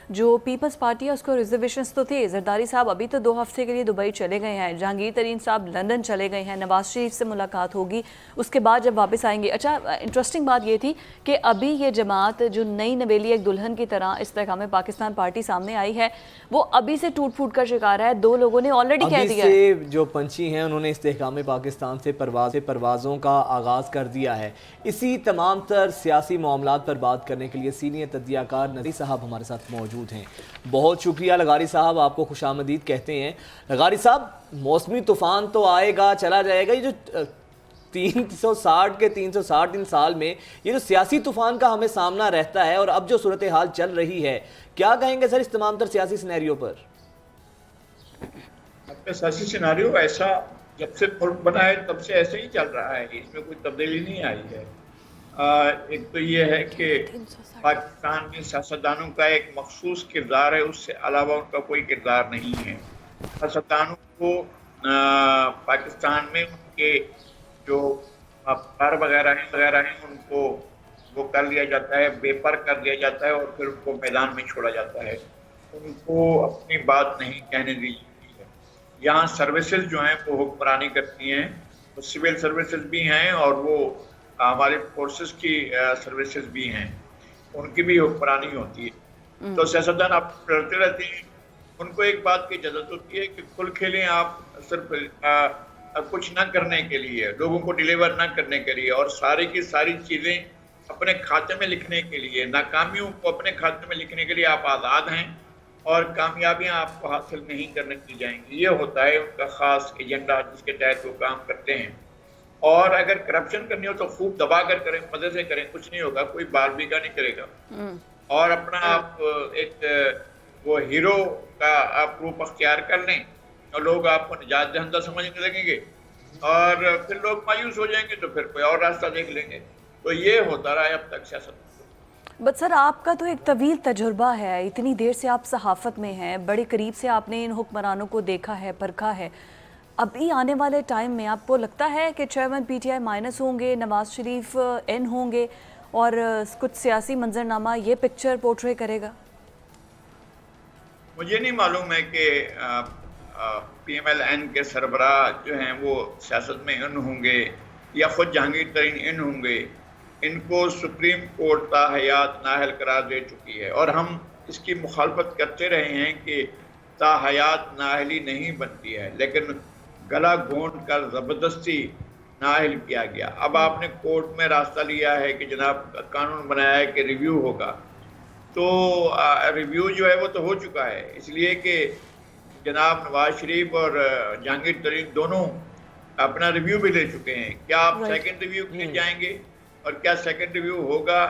جو پیپلز پارٹی ہے اس کو ریزرویشنز تو تھے۔ زرداری صاحب ابھی تو 2 ہفتے کے لیے دبئی چلے گئے ہیں، جہانگیر ترین صاحب لندن چلے گئے ہیں، نواز شریف سے ملاقات ہوگی اس کے بعد جب واپس آئیں گے۔ اچھا، انٹرسٹنگ بات یہ تھی کہ ابھی یہ جماعت جو نئی نویلی ایک دلہن کی طرح استحکام پاکستان پارٹی سامنے آئی ہے، وہ ابھی سے ٹوٹ پھوٹ کا شکار ہے۔ 2 لوگوں نے آلریڈی کہہ دیا ہے، ابھی سے جو پنچھی ہیں انہوں نے استحکام پاکستان سے پروازوں کا آغاز کر دیا ہے۔ اسی تمام تر سیاسی معاملات پر بات کرنے کے لیے سینئر تجزیہ کار لغاری صاحب ہمارے ساتھ موجود ہیں۔ بہت شکریہ لغاری صاحب، آپ کو خوش آمدید کہتے ہیں۔ لغاری صاحب، موسمی طوفان تو آئے گا چلا جائے گا، یہ جو 360 سال میں یہ جو سیاسی طوفان کا ہمیں سامنا رہتا ہے اور اب جو صورتحال چل رہی ہے، کیا کہیں گے سر اس تمام تر سیاسی سینیریو پر؟ اپنے سیاسی سیناریو ایسا جب سے ملک بنا ہے تب سے ایسے ہی چل رہا ہے، اس میں کوئی تبدیلی نہیں آئی ہے۔ ایک تو یہ ہے کہ پاکستان میں سیاستدانوں کا ایک مخصوص کردار ہے، اس سے علاوہ ان کا کوئی کردار نہیں ہے۔ سیاستدانوں کو پاکستان میں ان کے جو کار وغیرہ ہیں ان کو وہ کر لیا جاتا ہے، بے پر کر دیا جاتا ہے اور پھر ان کو میدان میں چھوڑا جاتا ہے، ان کو اپنی بات نہیں کہنے دی جاتی ہے۔ یہاں سروسز جو ہیں وہ حکمرانی کرتی ہیں، وہ سول سروسز بھی ہیں اور وہ ہمارے فورسز کی سروسز بھی ہیں، ان کی بھی حکمرانی ہوتی ہے۔ تو سیاستدان آپ ڈرتے رہتے ہیں، ان کو ایک بات کی اجازت ہوتی ہے کہ کھل کھیلیں آپ صرف کچھ نہ کرنے کے لیے، لوگوں کو ڈیلیور نہ کرنے کے لیے، اور ساری کی ساری چیزیں اپنے کھاتے میں لکھنے کے لیے، ناکامیوں کو اپنے کھاتے میں لکھنے کے لیے آپ آزاد ہیں، اور کامیابیاں آپ کو حاصل نہیں کرنے دی جائیں گی۔ یہ ہوتا ہے ان کا خاص ایجنڈا جس کے تحت وہ کام کرتے ہیں۔ اور اگر کرپشن کرنی ہو تو خوب دبا کر کریں، مزے سے کریں، کچھ نہیں ہوگا، کوئی بال بیگا نہیں کرے گا، اور اپنا آپ ایک وہ ہیرو کا آپ روپ اختیار کر لیں اور لوگ آپ کو نجات دہندہ سمجھنے لگیں گے، اور پھر لوگ مایوس ہو جائیں گے تو پھر کوئی اور راستہ دیکھ لیں گے۔ تو یہ ہوتا رہا ہے اب تک سیاست۔ بٹ سر، آپ کا تو ایک طویل تجربہ ہے، اتنی دیر سے آپ صحافت میں ہیں، بڑے قریب سے آپ نے ان حکمرانوں کو دیکھا ہے، پرکھا ہے۔ ابھی آنے والے ٹائم میں آپ کو لگتا ہے کہ chairman P T I minus ہوں گے، نواز شریف این ہوں گے، اور کچھ سیاسی منظرنامہ یہ پکچر پورٹرے کرے گا؟ مجھے نہیں معلوم ہے کہ پی ایم ایل این کے سربراہ جو ہیں وہ سیاست میں ان ہوں گے یا خود جہانگیر ترین ان ہوں گے۔ ان کو سپریم کورٹ تا حیات نااہل قرار دے چکی ہے، اور ہم اس کی مخالفت کرتے رہے ہیں کہ تا حیات نااہلی نہیں بنتی ہے، لیکن گلا گھونٹ کر زبردستی نااہل کیا گیا۔ اب آپ نے کورٹ میں راستہ لیا ہے کہ جناب قانون بنایا ہے کہ ریویو ہوگا، تو ریویو جو ہے وہ تو ہو چکا ہے، اس لیے کہ جناب نواز شریف اور جہانگیر ترین دونوں اپنا ریویو بھی لے چکے ہیں۔ کیا آپ سیکنڈ ریویو کے جائیں گے اور کیا سیکنڈ ریویو ہوگا؟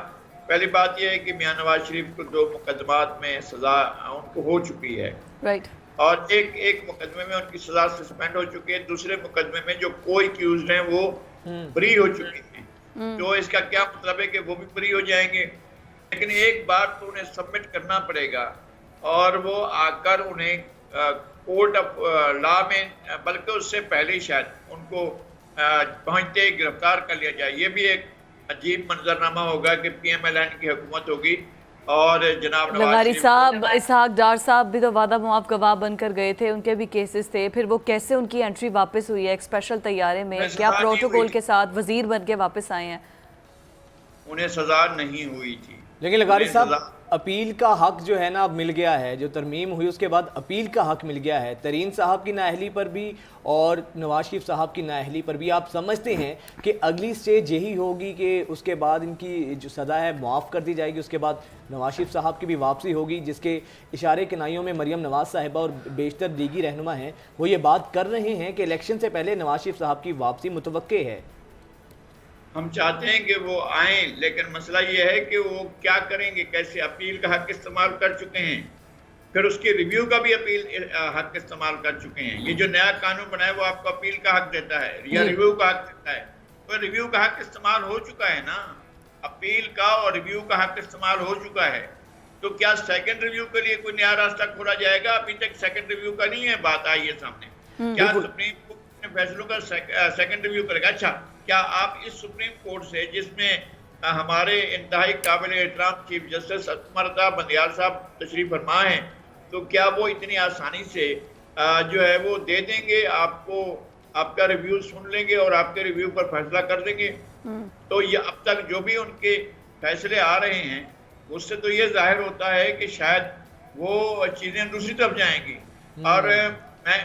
پہلی بات یہ ہے کہ میاں نواز شریف کو 2 مقدمات میں سزا ان کو ہو چکی ہے، اور ایک مقدمے میں ان کی سزا سسپینڈ ہو چکی ہے، دوسرے مقدمے میں جو کوئی ایکیوزڈ ہیں وہ فری ہو چکی ہیں۔ تو اس کا کیا مطلب ہے کہ وہ بھی فری ہو جائیں گے، لیکن ایک بار تو انہیں سبمٹ کرنا پڑے گا، اور وہ آ کر انہیں کورٹ آف لا میں، بلکہ اس سے پہلے شاید ان کو پہنچتے گرفتار کر لیا جائے۔ یہ بھی ایک عجیب منظرنامہ ہوگا کہ پی ایم ایل این کی حکومت ہوگی اور جناب نواز لغاری شریف صاحب، اسحاق ڈار صاحب بھی تو وعدہ معاف گواہ بن کر گئے تھے، ان کے بھی کیسز تھے، پھر وہ کیسے ان کی انٹری واپس ہوئی ہے ایک اسپیشل طیارے میں، کیا پروٹوکول کے ساتھ وزیر بن کے واپس آئے ہیں؟ انہیں سزا نہیں ہوئی تھی. لیکن لغاری صاحب اپیل کا حق جو ہے نا اب مل گیا ہے، جو ترمیم ہوئی اس کے بعد اپیل کا حق مل گیا ہے، ترین صاحب کی نااہلی پر بھی اور نواز شریف صاحب کی نااہلی پر بھی. آپ سمجھتے ہیں کہ اگلی سٹیج یہی ہوگی کہ اس کے بعد ان کی جو سزا ہے معاف کر دی جائے گی، اس کے بعد نواز شریف صاحب کی بھی واپسی ہوگی، جس کے اشارے کنائیوں میں مریم نواز صاحبہ اور بیشتر لیگی رہنما ہیں وہ یہ بات کر رہے ہیں کہ الیکشن سے پہلے نواز شریف صاحب کی واپسی متوقع ہے؟ ہم چاہتے ہیں کہ وہ آئیں، لیکن مسئلہ یہ ہے کہ وہ کیا کریں گے، کیسے اپیل کا حق استعمال کر چکے ہیں، پھر اس کی ریویو کا بھی اپیل حق استعمال کر چکے ہیں. یہ جو نیا قانون بنا ہے وہ آپ کو اپیل کا حق دیتا ہے یا ریویو کا حق دیتا ہے، تو ریویو کا حق استعمال ہو چکا ہے نا، اپیل کا اور ریویو کا حق استعمال ہو چکا ہے. تو کیا سیکنڈ ریویو کے لیے کوئی نیا راستہ کھولا جائے گا؟ ابھی تک سیکنڈ ریویو کا نہیں ہے بات آئی ہے سامنے. کیا سپریم کورٹ اپنے فیصلوں کا سیکنڈ ریویو کرے گا؟ اچھا، کیا آپ اس سپریم کورٹ سے، جس میں ہمارے انتہائی قابل احترام چیف جسٹس عمر بندیال صاحب تشریف فرما ہیں، تو کیا وہ اتنی آسانی سے جو ہے وہ دے دیں گے آپ کو، آپ کا ریویو سن لیں گے اور آپ کے ریویو پر فیصلہ کر دیں گے؟ تو یہ اب تک جو بھی ان کے فیصلے آ رہے ہیں اس سے تو یہ ظاہر ہوتا ہے کہ شاید وہ چیزیں دوسری طرف جائیں گی. اور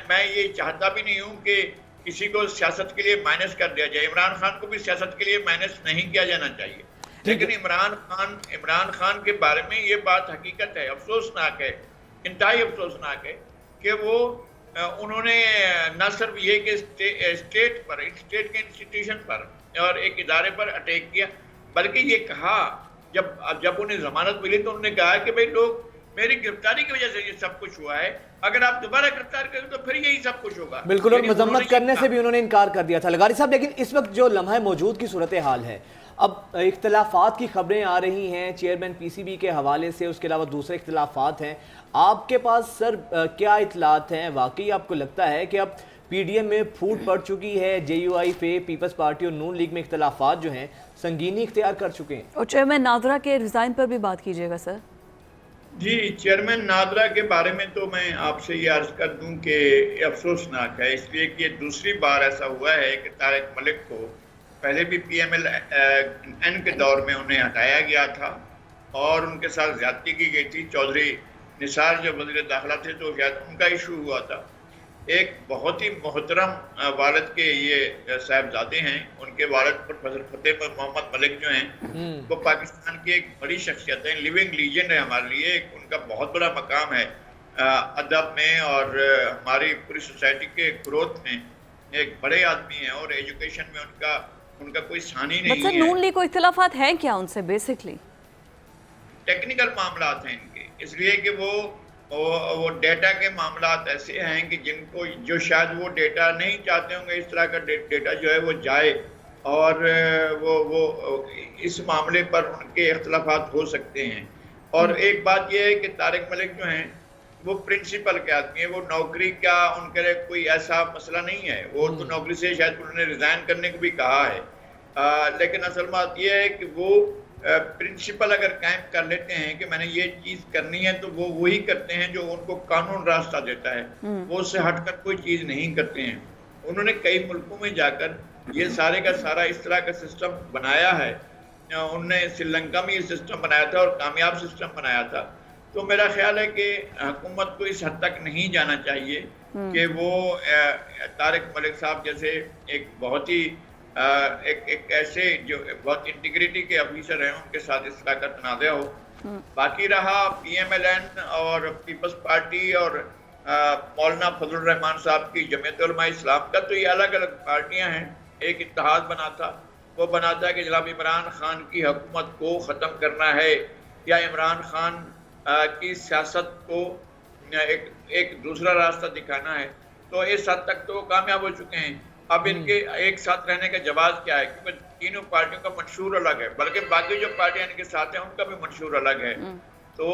میں یہ چاہتا بھی نہیں ہوں کہ کسی کو سیاست کے لیے مائنس کر دیا جائے. عمران خان کو بھی سیاست کے لیے مائنس نہیں کیا جانا چاہیے، لیکن عمران خان کے بارے میں یہ بات حقیقت ہے، افسوسناک ہے، انتہائی افسوسناک ہے کہ وہ انہوں نے نہ صرف یہ کہ اسٹیٹ کے انسٹیٹیوشن پر اور ایک ادارے پر اٹیک کیا، بلکہ یہ کہا جب انہیں ضمانت ملی تو انہوں نے کہا کہ بھئی لوگ میری گرفتاری کی وجہ سے یہ سب کچھ ہوا ہے، اگر آپ دوبارہ گرفتار کریں تو پھر یہی سب کچھ ہوگا. بالکل، اور مذمت کرنے سے بھی انہوں نے انکار کر دیا تھا. لغاری صاحب، لیکن اس وقت جو لمحہ موجود کی صورتحال ہے، اب اختلافات کی خبریں آ رہی ہیں چیئرمین پی سی بی کے حوالے سے، اس کے علاوہ دوسرے اختلافات ہیں. آپ کے پاس سر کیا اطلاعات ہیں؟ واقعی آپ کو لگتا ہے کہ اب پی ڈی ایم میں پھوٹ پڑ چکی ہے، جے یو آئی پہ پیپلز پارٹی اور نون لیگ میں اختلافات جو ہیں سنگینی اختیار کر چکے ہیں؟ اور چیئرمین نادرا کے ریزائن پر بھی بات کیجیے گا سر. جی، چیئرمین نادرا کے بارے میں تو میں آپ سے یہ عرض کر دوں کہ افسوسناک ہے، اس لیے کہ دوسری بار ایسا ہوا ہے کہ طارق ملک کو پہلے بھی پی ایم ایل این کے دور میں انہیں ہٹایا گیا تھا اور ان کے ساتھ زیادتی کی گئی تھی. چودھری نثار جو وزیر داخلہ تھے تو شاید ان کا ایشو ہوا تھا. ایک بہت ہی محترم والد کے یہ صاحبزادے ہیں، ان کے والد پروفیسر فتح محمد ملک جو ہیں وہ پاکستان کی ایک بڑی شخصیت ہیں، لیونگ لیجنڈ ہے ہمارے لیے. ان کا بہت بڑا مقام ہے ادب میں اور ہماری پوری سوسائٹی کے گروتھ میں. ایک بڑے آدمی ہیں اور ایجوکیشن میں ان کا کوئی ثانی نہیں ہے. نون لیگ کو اختلافات ہیں کیا ان سے؟ بیسکلی ٹیکنیکل معاملات ہیں ان کے، اس لیے کہ وہ ڈیٹا کے معاملات ایسے ہیں کہ جن کو جو شاید وہ ڈیٹا نہیں چاہتے ہوں گے اس طرح کا ڈیٹا جو ہے وہ جائے، اور وہ اس معاملے پر ان کے اختلافات ہو سکتے ہیں. اور ایک بات یہ ہے کہ طارق ملک جو ہیں وہ پرنسپل کے آدمی ہیں، وہ نوکری کا ان کے لیے کوئی ایسا مسئلہ نہیں ہے. وہ تو نوکری سے شاید انہوں نے ریزائن کرنے کو بھی کہا ہے، لیکن اصل بات یہ ہے کہ وہ پرنسپل اگر قائم کر لیتے ہیں کہ میں نے یہ چیز کرنی ہے تو وہ وہی کرتے ہیں جو ان کو قانون راستہ دیتا ہے، وہ اس سے ہٹ کر کوئی چیز نہیں کرتے ہیں. انہوں نے کئی ملکوں میں جا کر یہ سارے کا سارا اس طرح کا سسٹم بنایا ہے. انہوں نے سری لنکا میں یہ سسٹم بنایا تھا اور کامیاب سسٹم بنایا تھا. تو میرا خیال ہے کہ حکومت کو اس حد تک نہیں جانا چاہیے کہ وہ طارق ملک صاحب جیسے ایک بہت ہی ایک ایسے جو بہت انٹیگریٹی کے آفیسر ہیں ان کے ساتھ اس طرح کا تنازع ہو. باقی رہا پی ایم ایل این اور پیپلز پارٹی اور مولانا فضل الرحمان صاحب کی جمعیت علماء اسلام کا، تو یہ الگ الگ پارٹیاں ہیں. ایک اتحاد بنا تھا، وہ بنا تھا کہ جناب عمران خان کی حکومت کو ختم کرنا ہے یا عمران خان کی سیاست کو ایک دوسرا راستہ دکھانا ہے. تو اس حد تک تو وہ کامیاب ہو چکے ہیں. اب ان کے ایک ساتھ رہنے کا جواز کیا ہے؟ کیونکہ تینوں پارٹیوں کا منشور الگ ہے، بلکہ باقی جو پارٹیاں ان کے ساتھ ہیں ان کا بھی منشور الگ ہے. تو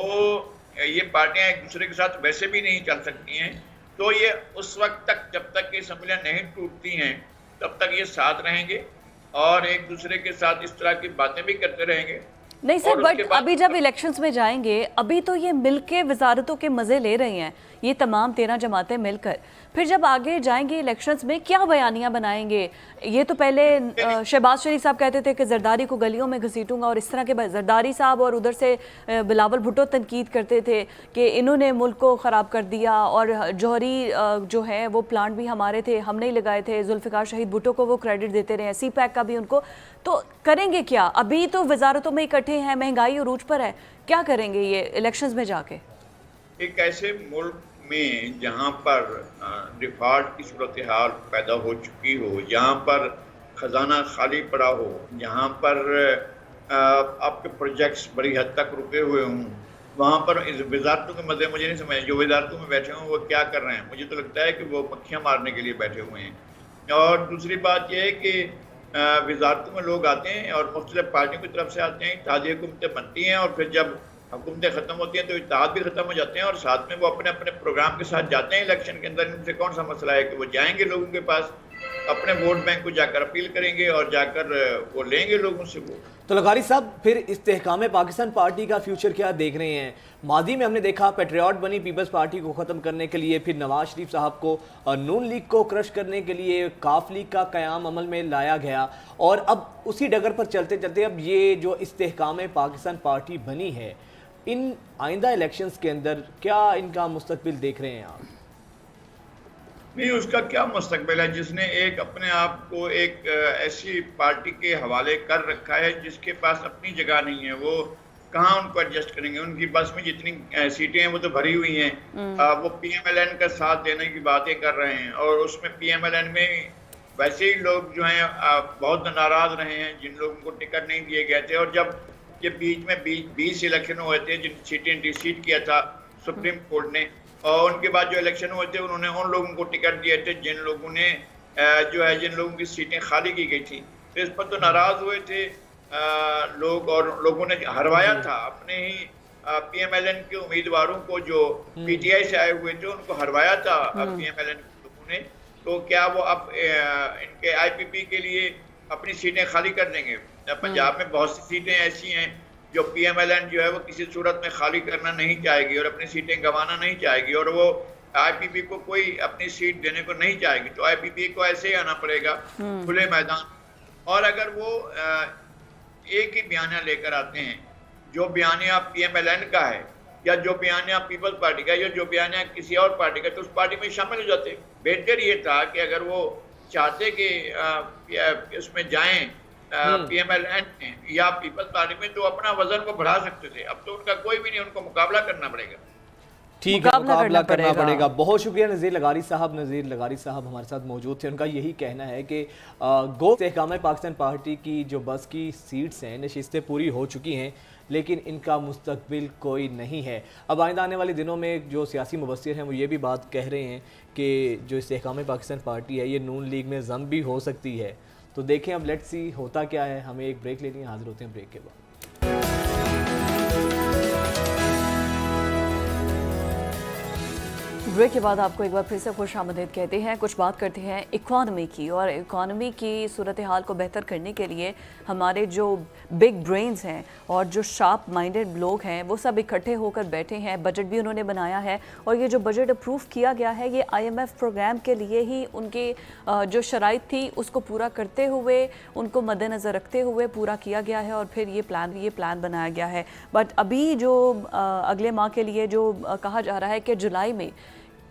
یہ پارٹیاں ایک دوسرے کے ساتھ ویسے بھی نہیں چل سکتی ہیں. تو یہ اس وقت تک جب تک یہ اسمبلیاں نہیں ٹوٹتی ہیں تب تک یہ ساتھ رہیں گے اور ایک دوسرے کے ساتھ اس طرح کی باتیں بھی کرتے رہیں گے. नहीं सर, बट अभी जब इलेक्शंस में जाएंगे, अभी तो ये मिलके वजारतों के मज़े ले रही हैं, ये तमाम 13 जमातें मिलकर, फिर जब आगे जाएंगे इलेक्शंस में क्या बयानियां बनाएंगे? ये तो पहले शहबाज शरीफ साहब कहते थे कि जरदारी को गलियों में घसीटूंगा और इस तरह के जरदारी साहब, और उधर से बिलावल भुट्टो तनकीद करते थे कि इन्होंने मुल्क को ख़राब कर दिया, और जौहरी जो है वो प्लांट भी हमारे थे, हम नहीं लगाए थे, जुल्फ़िकार शहीद भुट्टो को वो क्रेडिट देते रहे, सी पैक का भी उनको। तो करेंगे क्या? अभी तो वजारतों में इकट्ठे हैं, महंगाई अरूज पर है, क्या करेंगे ये इलेक्शंस में जाके? एक ऐसे मुल्क में जहाँ पर डिफॉल्ट की सूरत हाल पैदा हो चुकी हो, जहाँ पर ख़जाना खाली पड़ा हो, जहाँ पर आपके प्रोजेक्ट्स बड़ी हद तक रुके हुए हों, वहाँ पर इस वजारतों के मज़े मुझे नहीं समझ, जो वजारतों में बैठे हों वो क्या कर रहे हैं। मुझे तो लगता है कि वो मक्खियाँ मारने के लिए बैठे हुए हैं। और दूसरी बात यह है कि वजारतों में लोग आते हैं और मुख्तलिफ पार्टियों की तरफ से आते हैं, इत्तेहादी हुकूमतें बनती हैं, और फिर जब हुकूमतें ख़त्म होती हैं तो इत्तेहाद भी ख़त्म हो जाते हैं, और साथ में वो अपने अपने प्रोग्राम के साथ जाते हैं इलेक्शन के अंदर। इनसे कौन सा मसला है कि वो जाएंगे लोगों के पास, अपने वोट बैंक को जाकर अपील करेंगे और जाकर वो लेंगे लोगों से वोट। तो लगारी साहब, फिर इस्तेहकाम पाकिस्तान पार्टी का फ्यूचर क्या देख रहे हैं? मादी में हमने देखा पेट्रियाट बनी पीपल्स पार्टी को ख़त्म करने के लिए, फिर नवाज शरीफ साहब को नून लीग को क्रश करने के लिए काफ लीग का क़याम अमल में लाया गया, और अब उसी डगर पर चलते चलते अब ये जो इस्तेहकाम पाकिस्तान पार्टी बनी है, इन आइंदा इलेक्शंस के अंदर क्या इनका मुस्तकबिल देख रहे हैं आप? नहीं, उसका क्या मुस्तकबिल है जिसने एक अपने आप को एक ऐसी पार्टी के हवाले कर रखा है जिसके पास अपनी जगह नहीं है। वो कहाँ उनको एडजस्ट करेंगे? उनकी बस में जितनी सीटें हैं वो तो भरी हुई हैं। वो PMLN का साथ देने की बातें कर रहे हैं, और उसमें PMLN में वैसे ही लोग जो हैं बहुत नाराज़ रहे हैं जिन लोगों को टिकट नहीं दिए गए थे। और जब ये बीच में 20 इलेक्शन हुए थे जिन सीटें डिसीड किया था सुप्रीम कोर्ट ने, और उनके बाद जो इलेक्शन हुए थे उन्होंने उन लोगों को टिकट दिए थे जिन लोगों ने जिन लोगों की सीटें खाली की गई थी। तो इस पर तो नाराज़ हुए थे लोग, और लोगों ने हरवाया था अपने ही PMLN के उम्मीदवारों को जो PTI से आए हुए थे, उनको हरवाया था PMLN के लोगों ने। तो क्या वो अब इनके IPP के लिए अपनी सीटें खाली कर देंगे? पंजाब में बहुत सी सीटें ऐसी हैं जो PMLN जो है वो किसी सूरत में खाली करना नहीं चाहेगी और अपनी सीटें गंवाना नहीं चाहेगी, और वो IPP को कोई अपनी सीट देने को नहीं चाहेगी। तो IPP को ऐसे ही आना पड़ेगा खुले मैदान। और अगर वो एक ही बयानिया लेकर आते हैं, जो बयानिया PMLN का है या जो बयानिया पीपल्स पार्टी का या जो बयानिया किसी और पार्टी का, तो उस पार्टी में शामिल हो जाते। बेहतर ये था कि अगर वो चाहते कि उसमें जाएं PMLN या पीपल्स पार्टी में, तो अपना वजन को बढ़ा सकते थे। अब तो उनका कोई भी नहीं, उनको मुकाबला करना पड़ेगा। ठीक है, मुकाबला करना पड़ेगा। बहुत शुक्रिया नज़ीर लगारी साहब। नज़ीर लगारी साहब हमारे साथ मौजूद थे। उनका यही कहना है कि गो इस्तेहकाम पाकिस्तान पार्टी की जो बस की सीट्स हैं, नशिस्तें पूरी हो चुकी हैं, लेकिन इनका मुस्तकबिल कोई नहीं है। अब आइंदा आने वाले दिनों में जो सियासी मुबस्सिर हैं वो ये भी बात कह रहे हैं कि जो इस्तेहकाम पाकिस्तान पार्टी है ये नून लीग में जम भी हो सकती है। तो देखें अब लेट्स सी होता क्या है। हमें एक ब्रेक लेनी है, हाजिर होते हैं ब्रेक के बाद। ब्रेक के बाद आपको एक बार फिर से खुशामदीद कहते हैं। कुछ बात करते हैं इकॉनमी की, और इकॉनमी की सूरत हाल को बेहतर करने के लिए हमारे जो बिग ब्रेन्स हैं और जो शार्प माइंडेड लोग हैं वो सब इकट्ठे होकर बैठे हैं। बजट भी उन्होंने बनाया है, और ये जो बजट अप्रूव किया गया है ये IMF प्रोग्राम के लिए ही उनके जो शराइत थी उसको पूरा करते हुए, उनको मद्देनज़र रखते हुए पूरा किया गया है, और फिर ये प्लान बनाया गया है। बट अभी जो अगले माह के लिए जो कहा जा रहा है कि जुलाई में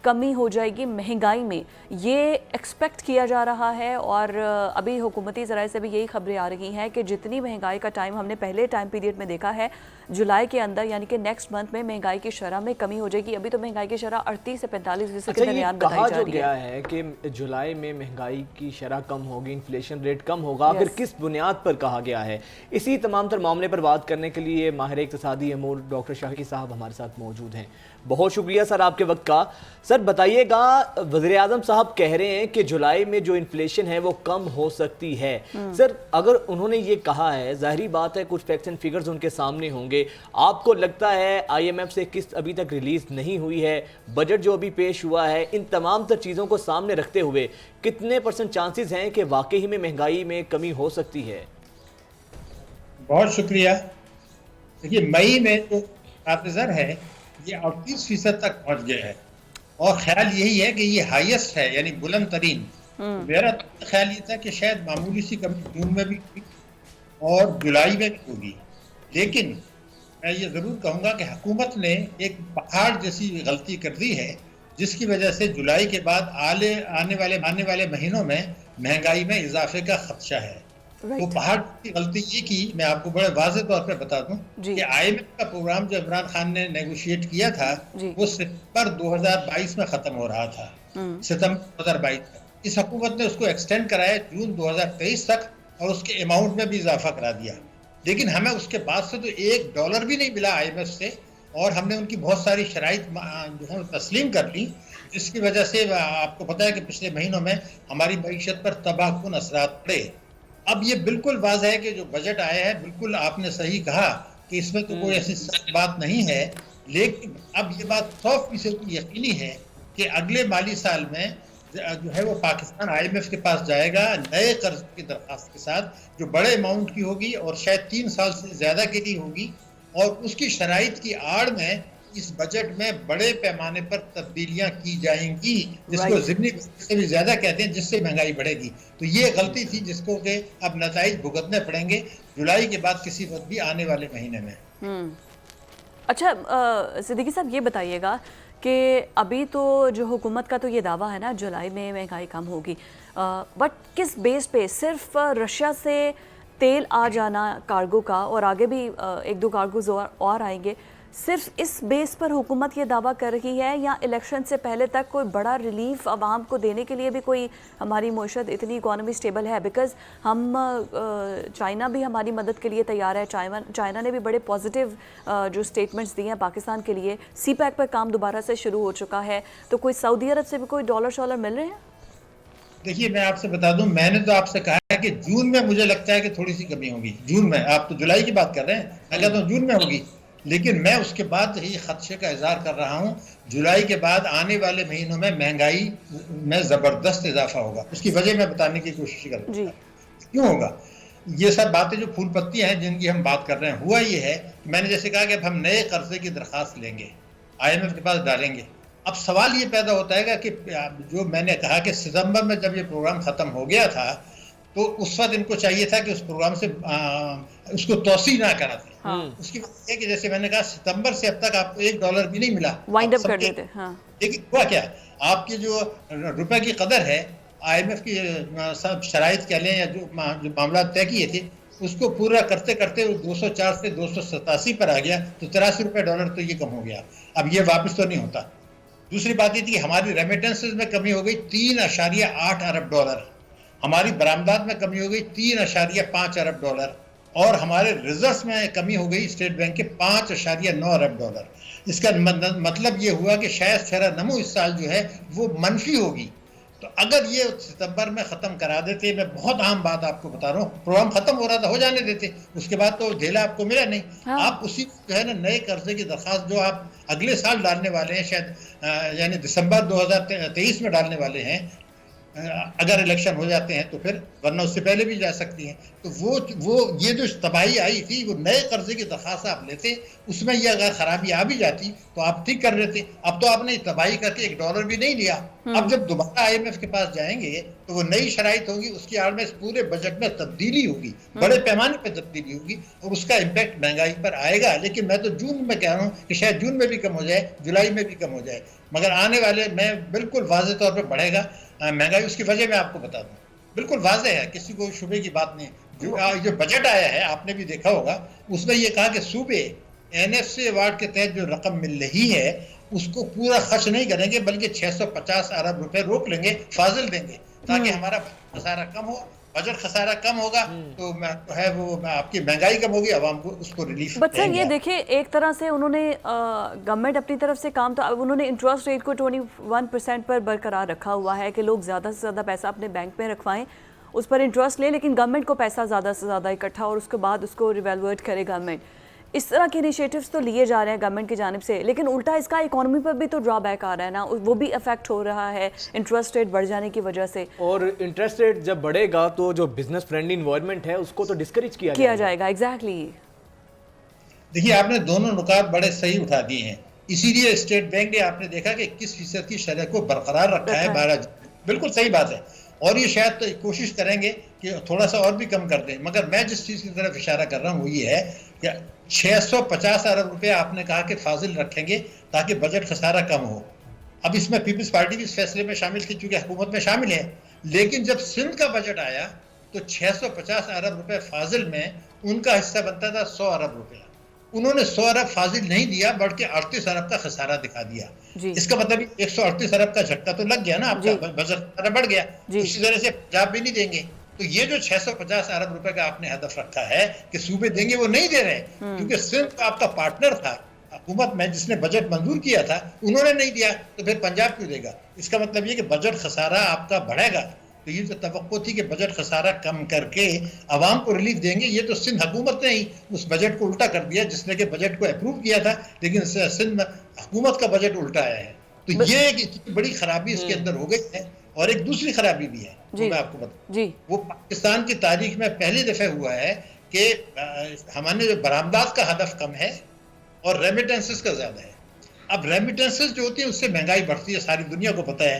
कमी हो जाएगी महंगाई में, ये एक्सपेक्ट किया जा रहा है। और अभी हुकूमती ज़राए से भी यही खबरें आ रही हैं कि जितनी महंगाई का टाइम हमने पहले टाइम पीरियड में देखा है, जुलाई के अंदर यानी कि नेक्स्ट मंथ में महंगाई की शरह में कमी हो जाएगी। अभी तो महंगाई की शरह 38 से 45% के दरमियान बताई जा रही है। गया है कि जुलाई में महंगाई की शरह कम होगी, इन्फ्लेशन रेट कम होगा। आखिर किस बुनियाद पर कहा गया है? इसी तमाम तर मामले पर बात करने के लिए माहिर इक़्तिसादी अमूर डॉक्टर शाकिर साहब हमारे साथ मौजूद हैं। बहुत शुक्रिया सर आपके वक्त का। सर बताइएगा, वज़ीर आज़म साहब कह रहे हैं कि जुलाई में जो इन्फ्लेशन है वो कम हो सकती है। सर अगर उन्होंने ये कहा है, ज़ाहिरी बात है कुछ फैक्ट्स एंड फिगर्स उनके सामने होंगे। आपको लगता है IMF से किस्त अभी तक रिलीज नहीं हुई है, बजट जो अभी पेश हुआ है, इन तमाम तर चीज़ों को सामने रखते हुए कितने % चांसेस हैं कि वाकई में महंगाई में कमी हो सकती है? बहुत शुक्रिया। देखिए मई में जो रात ज़र है ये 38% तक पहुंच गया है और ख्याल यही है कि ये हाईएस्ट है यानी बुलंद तरीन। मेरा ख्याल ये था कि शायद मामूली सी कमी जून में भी हुई और जुलाई में भी होगी, लेकिन मैं ये ज़रूर कहूँगा कि हुकूमत ने एक पहाड़ जैसी गलती कर दी है जिसकी वजह से जुलाई के बाद आने वाले महीनों में महंगाई में इजाफे का खदशा है। वो पहाड़ की गलती ये की, मैं आपको बड़े वाज़ेह तौर पे बता दूं कि IMF का प्रोग्राम जो इमरान खान ने नेगोशिएट किया था वो सितंबर 2022 में ख़त्म हो रहा था, सितंबर 2022 में। इस हुकूमत ने उसको एक्सटेंड कराया जून 2023 तक और उसके अमाउंट में भी इजाफा करा दिया, लेकिन हमें उसके बाद से तो $1 भी नहीं मिला IMF से और हमने उनकी बहुत सारी शराइत जो है तस्लीम कर ली, जिसकी वजह से आपको पता है कि पिछले महीनों में हमारी मईशत पर तबाहकुन असरात पड़े। अब ये बिल्कुल वाज़ेह है कि जो बजट आया है, बिल्कुल आपने सही कहा कि इसमें तो कोई ऐसी सख्त बात नहीं है, लेकिन अब ये बात 100% यकीनी है कि अगले माली साल में जो है वो पाकिस्तान IMF के पास जाएगा नए कर्ज की दरख्वास्त के साथ जो बड़े अमाउंट की होगी और शायद 3 साल से ज़्यादा के लिए होगी, और उसकी शराइत की आड़ में इस बजट में बड़े पैमाने पर तब्दीलियां की जाएंगी, जिसको ज़िमनी से भी ज़्यादा कहते हैं, जिससे महंगाई बढ़ेगी। तो ये गलती थी जिसको कि अब नताइज भुगतने पड़ेंगे जुलाई के बाद किसी वक्त भी आने वाले महीने में। अच्छा सिद्दीकी साहब ये बताइएगा कि अभी तो जो हुकूमत का तो ये दावा है ना जुलाई में महंगाई कम होगी, बट किस बेस पे? सिर्फ रशिया से तेल आ जाना कार्गो का और आगे भी 1-2 कार्गोज और आएंगे, सिर्फ इस बेस पर हुकूमत ये दावा कर रही है या इलेक्शन से पहले तक कोई बड़ा रिलीफ आवाम को देने के लिए भी कोई हमारी मईशत इतनी इकॉनमी स्टेबल है? बिकॉज़ हम चाइना भी हमारी मदद के लिए तैयार है, चाइना ने भी बड़े पॉजिटिव जो स्टेटमेंट्स दिए हैं पाकिस्तान के लिए। CPEC पर काम दोबारा से शुरू हो चुका है, तो कोई सऊदी अरब से भी कोई डॉलर मिल रहे हैं? देखिए मैं आपसे बता दूं, मैंने तो आपसे कहा है कि जून में मुझे लगता है कि थोड़ी सी कमी होगी। जून में, आप तो जुलाई की बात कर रहे हैं, मैं कहता हूँ जून में होगी, लेकिन मैं उसके बाद ही खदशे का इजहार कर रहा हूँ जुलाई के बाद आने वाले महीनों में महंगाई में ज़बरदस्त इजाफा होगा। उसकी वजह मैं बताने की कोशिश कर रहा हूँ क्यों होगा। ये सब बातें जो फूल पत्तियाँ हैं जिनकी हम बात कर रहे हैं, हुआ ये है कि मैंने जैसे कहा कि अब हम नए कर्जे की दरख्वास्त लेंगे, IMF के पास डालेंगे। अब सवाल ये पैदा होता है कि जो मैंने कहा कि सितंबर में जब ये प्रोग्राम ख़त्म हो गया था तो उस वक्त इनको चाहिए था कि उस प्रोग्राम से उसको तोसी ना कराते। उसकी वजह है कि जैसे मैंने कहा सितंबर से अब तक आपको $1 भी नहीं मिला, वाइंड अप कर देते। लेकिन हुआ क्या, आपकी जो रुपए की कदर है IMF की सब शराइत कह लें या जो मामला तय किए थे उसको पूरा करते करते 204 से 287 पर आ गया, तो $83 तो ये कम हो गया। अब ये वापस तो नहीं होता। दूसरी बात ये थी कि हमारी रेमिटेंसेस में कमी हो गई $3.8 अरब, हमारी बरामदात में कमी हो गई $3.5 अरब और हमारे रिजर्व्स में कमी हो गई स्टेट बैंक के $5.9 अरब। इसका मतलब ये हुआ कि शायद शरह नमो इस साल जो है वो मनफी होगी। तो अगर ये सितंबर में ख़त्म करा देते, मैं बहुत अहम बात आपको बता रहा हूँ, प्रोग्राम ख़त्म हो रहा था, हो जाने देते, उसके बाद तो ढेला आपको मिला नहीं। आप उसी जो है ना नए कर्जे की दरख्वास्त जो आप अगले साल डालने वाले हैं, शायद यानी दिसंबर 2023 में डालने वाले हैं, अगर इलेक्शन हो जाते हैं तो फिर, वरना उससे पहले भी जा सकती हैं। तो वो ये जो तबाही आई थी, वो नए कर्जे की दरख्वास्त आप लेते, उसमें ये अगर खराबी आ भी जाती तो आप ठीक कर लेते। अब तो आपने तबाही करके $1 भी नहीं लिया। अब जब दोबारा IMF के पास जाएंगे तो वो नई शराइत होगी, उसकी आड़ में इस पूरे बजट में तब्दीली होगी, बड़े पैमाने पर तब्दीली होगी और उसका इम्पैक्ट महंगाई पर आएगा। लेकिन मैं तो जून में कह रहा हूँ कि शायद जून में भी कम हो जाए, जुलाई में भी कम हो जाए, मगर आने वाले में बिल्कुल वाज़ेह तौर पर बढ़ेगा महंगाई। उसकी वजह मैं आपको बता दूं, बिल्कुल वाज़ेह है, किसी को शुबे की बात नहीं। जो बजट आया है आपने भी देखा होगा, उसमें ये कहा कि सूबे NFC अवार्ड के तहत जो रकम मिल रही है उसको पूरा खर्च नहीं करेंगे, बल्कि 650 अरब रुपए रोक लेंगे, फाजिल देंगे, ताकि हमारा खसारा कम हो। बजट खसारा कम होगा तो है वो आपकी महंगाई कम होगी, आवाम को उसको रिलीफ। बट सर ये देखिए, एक तरह से उन्होंने गवर्नमेंट अपनी तरफ से काम, तो अब उन्होंने इंटरेस्ट रेट को 21% पर बरकरार रखा हुआ है कि लोग ज़्यादा से ज़्यादा पैसा अपने बैंक में रखवाएं, उस पर इंटरेस्ट लें, लेकिन गवर्नमेंट को पैसा ज़्यादा से ज़्यादा इकट्ठा और उसके बाद उसको रिवैल्यूएट करे गवर्नमेंट। इस तरह के इनिशिएटिव्स तो लिए जा रहे हैं गवर्नमेंट की जानिब से, लेकिन उल्टा इसका इकोनॉमी पर भी तो ड्रॉबैक आ रहा है ना, वो भी अफेक्ट हो रहा है इंटरेस्ट रेट बढ़ जाने की वजह से। और इंटरेस्ट रेट जब बढ़ेगा तो जो बिजनेस फ्रेंडली इन्वायरमेंट है उसको तो डिस्करेज किया जाएगा। एग्जैक्टली। دیکھیے آپ نے دونوں نکات بڑے صحیح اٹھا دیے ہیں. اسی لیے اسٹیٹ بینک نے آپ نے دیکھا کہ 21% کی شرح کو برقرار رکھا ہے 12. بالکل صحیح بات ہے, اور یہ شاید کوشش کریں گے کہ تھوڑا سا اور بھی کم کر دیں. مگر میں جس چیز کی طرف اشارہ کر رہا ہوں وہ یہ ہے کہ 650 ارب روپے آپ نے کہا کہ فاضل رکھیں گے تاکہ بجٹ خسارہ کم ہو. اب اس میں پیپلز پارٹی بھی اس فیصلے میں شامل تھی چونکہ حکومت میں شامل ہے, لیکن جب سندھ کا بجٹ آیا تو 650 ارب روپے فاضل میں ان کا حصہ بنتا تھا 100 ارب روپے. انہوں نے 100 ارب فاضل نہیں دیا بلکہ 38 ارب کا خسارہ دکھا دیا. اس کا مطلب 138 ارب کا جھٹکا تو لگ گیا نا, آپ کا بجٹ بڑھ گیا. اسی طرح سے پنجاب بھی نہیں دیں گے. تو یہ جو 650 ارب روپے کا آپ نے ہدف رکھا ہے کہ صوبے دیں گے, وہ نہیں دے رہے کیونکہ سندھ آپ کا پارٹنر تھا حکومت میں جس نے بجٹ منظور کیا تھا, انہوں نے نہیں دیا تو پھر پنجاب کیوں دے گا. اس کا مطلب یہ کہ بجٹ خسارہ آپ کا بڑھے گا. تو یہ جو توقع تھی کہ بجٹ خسارہ کم کر کے عوام کو ریلیف دیں گے, یہ تو سندھ حکومت نے ہی اس بجٹ کو الٹا کر دیا جس نے کہ بجٹ کو اپروو کیا تھا, لیکن سندھ حکومت کا بجٹ الٹا آیا ہے. تو یہ ایک بڑی خرابی اس کے اندر ہو گئی ہے. اور ایک دوسری خرابی بھی ہے جو میں آپ کو بتاؤں, وہ پاکستان کی تاریخ میں پہلی دفعہ ہوا ہے کہ ہمارے جو برآمدات کا ہدف کم ہے اور ریمیٹنسز کا زیادہ ہے. اب ریمیٹنسز جو ہوتی ہیں اس سے مہنگائی بڑھتی ہے, ساری دنیا کو پتہ ہے,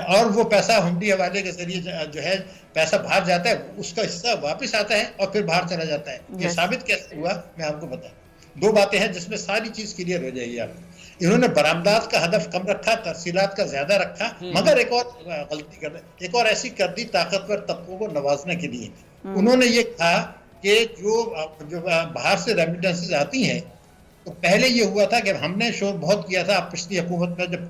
اور وہ پیسہ ہنڈی حوالے کے ذریعے جو ہے پیسہ باہر جاتا ہے, اس کا حصہ واپس آتا ہے اور پھر باہر چلا جاتا ہے. یہ ثابت کیسے ہوا میں آپ کو بتاؤں. دو باتیں ہیں جس میں ساری چیز کلیئر ہو جائے گی آپ کو. انہوں نے برآمدات کا ہدف کم رکھا, ترسیلات کا زیادہ رکھا, مگر ایک اور غلطی کر دی, ایک اور ایسی کر دی طاقتور طبقوں کو نوازنے کے لیے. انہوں نے یہ کہا کہ جو باہر سے ریمیٹنسز آتی ہیں, تو پہلے یہ ہوا تھا کہ ہم نے شور بہت کیا تھا پچھلی حکومت میں جب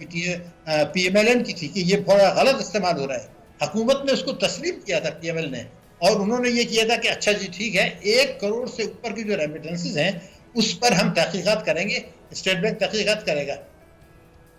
پی ایم ایل این کی تھی کہ یہ بڑا غلط استعمال ہو رہا ہے. حکومت نے اس کو تسلیم کیا تھا پی ایم ایل نے, اور انہوں نے یہ کیا تھا کہ اچھا جی ٹھیک ہے 1 کروڑ سے اوپر کی جو ریمیٹنسز ہیں اس پر ہم تحقیقات کریں گے, اسٹیٹ بینک تحقیقات کرے گا.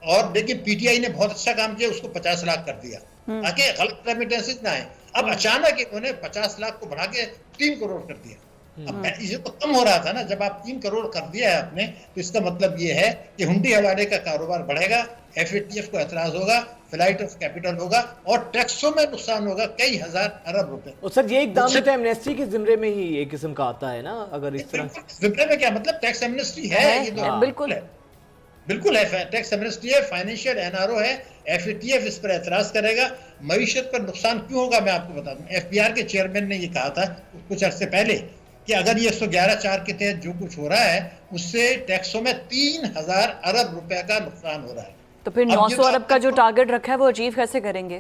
اور لیکن پی ٹی آئی نے بہت اچھا کام کیا, اس کو 50 لاکھ کر دیا تاکہ غلط ریمیٹنسز نہ آئیں. اب اچانک انہوں نے 50 لاکھ کو بڑھا کے 3 کروڑ کر دیا. اب یہ تو کم ہو رہا تھا نا, جب آپ 3 کروڑ کر دیا ہے آپ نے تو اس کا مطلب یہ ہے کہ ہنڈی حوالے کا کاروبار بڑھے گا, ایف اے ٹی ایف کو اعتراض ہوگا, فلائٹ آف کیپٹل ہوگا, اور ٹیکسوں میں نقصان ہوگا کئی ہزار ارب روپے. اور سر یہ اقدام تو ایمنیسٹی کے زمرے میں ہی ایک قسم کا آتا ہے نا, اگر اس طرح زمرے میں کیا مطلب ٹیکس ایمنیسٹی ہے, یہ تو بالکل ہے, ٹیکس ایمنیسٹی ہے, فائنینشیل این آر او ہے, ایف اے ٹی ایف اس پر اعتراض کرے گا. معیشت پر نقصان کیوں ہوگا میں آپ کو بتا دوں. ایف بی آر کے چیئرمین نے یہ کہا تھا کچھ عرصے پہلے کہ اگر یہ 111(4) کے تحت جو کچھ ہو رہا ہے اس سے ٹیکسوں میں 3000 ارب روپے کا نقصان ہو رہا ہے. تو پھر 900 ارب کا جو ٹارگٹ رکھا ہے وہ اچیو کیسے کریں گے؟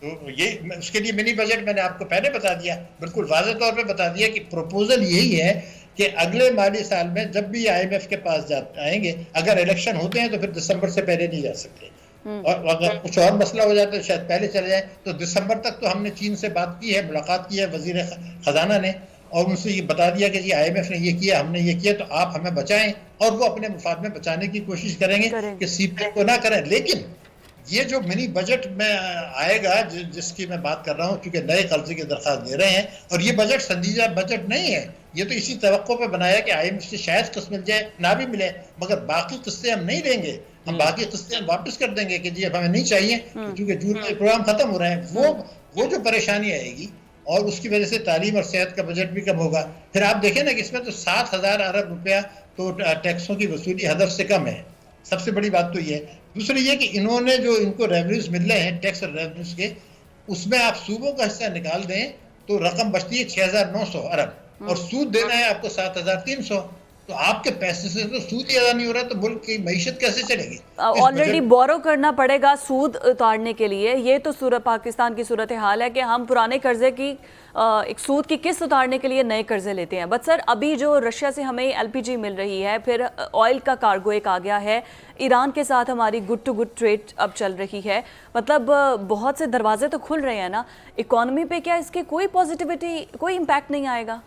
تو یہ اس کے لیے منی بجٹ میں نے آپ کو پہلے بتا دیا, بالکل واضح طور پہ بتا دیا کہ پروپوزل یہی ہے کہ اگلے مالی سال میں جب بھی آئی ایم ایف کے پاس آئیں گے, اگر الیکشن ہوتے ہیں تو پھر دسمبر سے پہلے نہیں جا سکتے, اور اگر کچھ اور مسئلہ ہو جاتا ہے شاید پہلے چلے جائیں. تو دسمبر تک تو ہم نے چین سے بات کی ہے, ملاقات کی ہے وزیر خزانہ نے, اور ان سے یہ بتا دیا کہ جی آئی ایم ایف نے یہ کیا, ہم نے یہ کیا, تو آپ ہمیں بچائیں, اور وہ اپنے مفاد میں بچانے کی کوشش کریں گے کہ سی پی آئی کو نہ کریں. لیکن یہ جو منی بجٹ میں آئے گا جس کی میں بات کر رہا ہوں, چونکہ نئے قرضے کی درخواست دے رہے ہیں, اور یہ بجٹ سنجیدہ بجٹ نہیں ہے, یہ تو اسی توقع پہ بنایا کہ آئی ایم ایف سے شاید قسط مل جائے, نہ بھی ملے, مگر باقی قسطیں ہم نہیں دیں گے, ہم باقی قسطیں واپس کر دیں گے کہ جی اب ہمیں نہیں چاہیے کیونکہ جون میں پروگرام ختم ہو رہے ہیں. وہ جو پریشانی آئے گی, اور اس کی وجہ سے تعلیم اور صحت کا بجٹ بھی کم ہوگا. پھر آپ دیکھیں نا کہ اس میں تو 7000 ارب روپیہ تو ٹیکسوں کی وصولی ہدف سے کم ہے. سب سے بڑی بات تو یہ ہے. دوسری یہ کہ انہوں نے جو ان کو ریونیوز مل رہے ہیں ٹیکس اور ریونیوز کے, اس میں آپ صوبوں کا حصہ نکال دیں تو رقم بچتی ہے 6900 ارب, اور سود دینا ہے آپ کو 7300. تو آپ کے پیسے سے تو سود ہی ادا نہیں ہو رہا, تو ملک کی معیشت کیسے چلے گی؟ آلریڈی بورو کرنا پڑے گا سود اتارنے کے لیے. یہ تو پاکستان کی صورتحال ہے کہ ہم پرانے قرضے کی ایک سود کی قسط اتارنے کے لیے نئے قرضے لیتے ہیں. بٹ سر ابھی جو رشیا سے ہمیں ایل پی جی مل رہی ہے, پھر آئل کا کارگو ایک آ گیا ہے, ایران کے ساتھ ہماری گڈ ٹو گڈ ٹریڈ اب چل رہی ہے, مطلب بہت سے دروازے تو کھل رہے ہیں نا. اکانومی پہ کیا اس کے کوئی پازیٹیوٹی, کوئی امپیکٹ نہیں آئے گا؟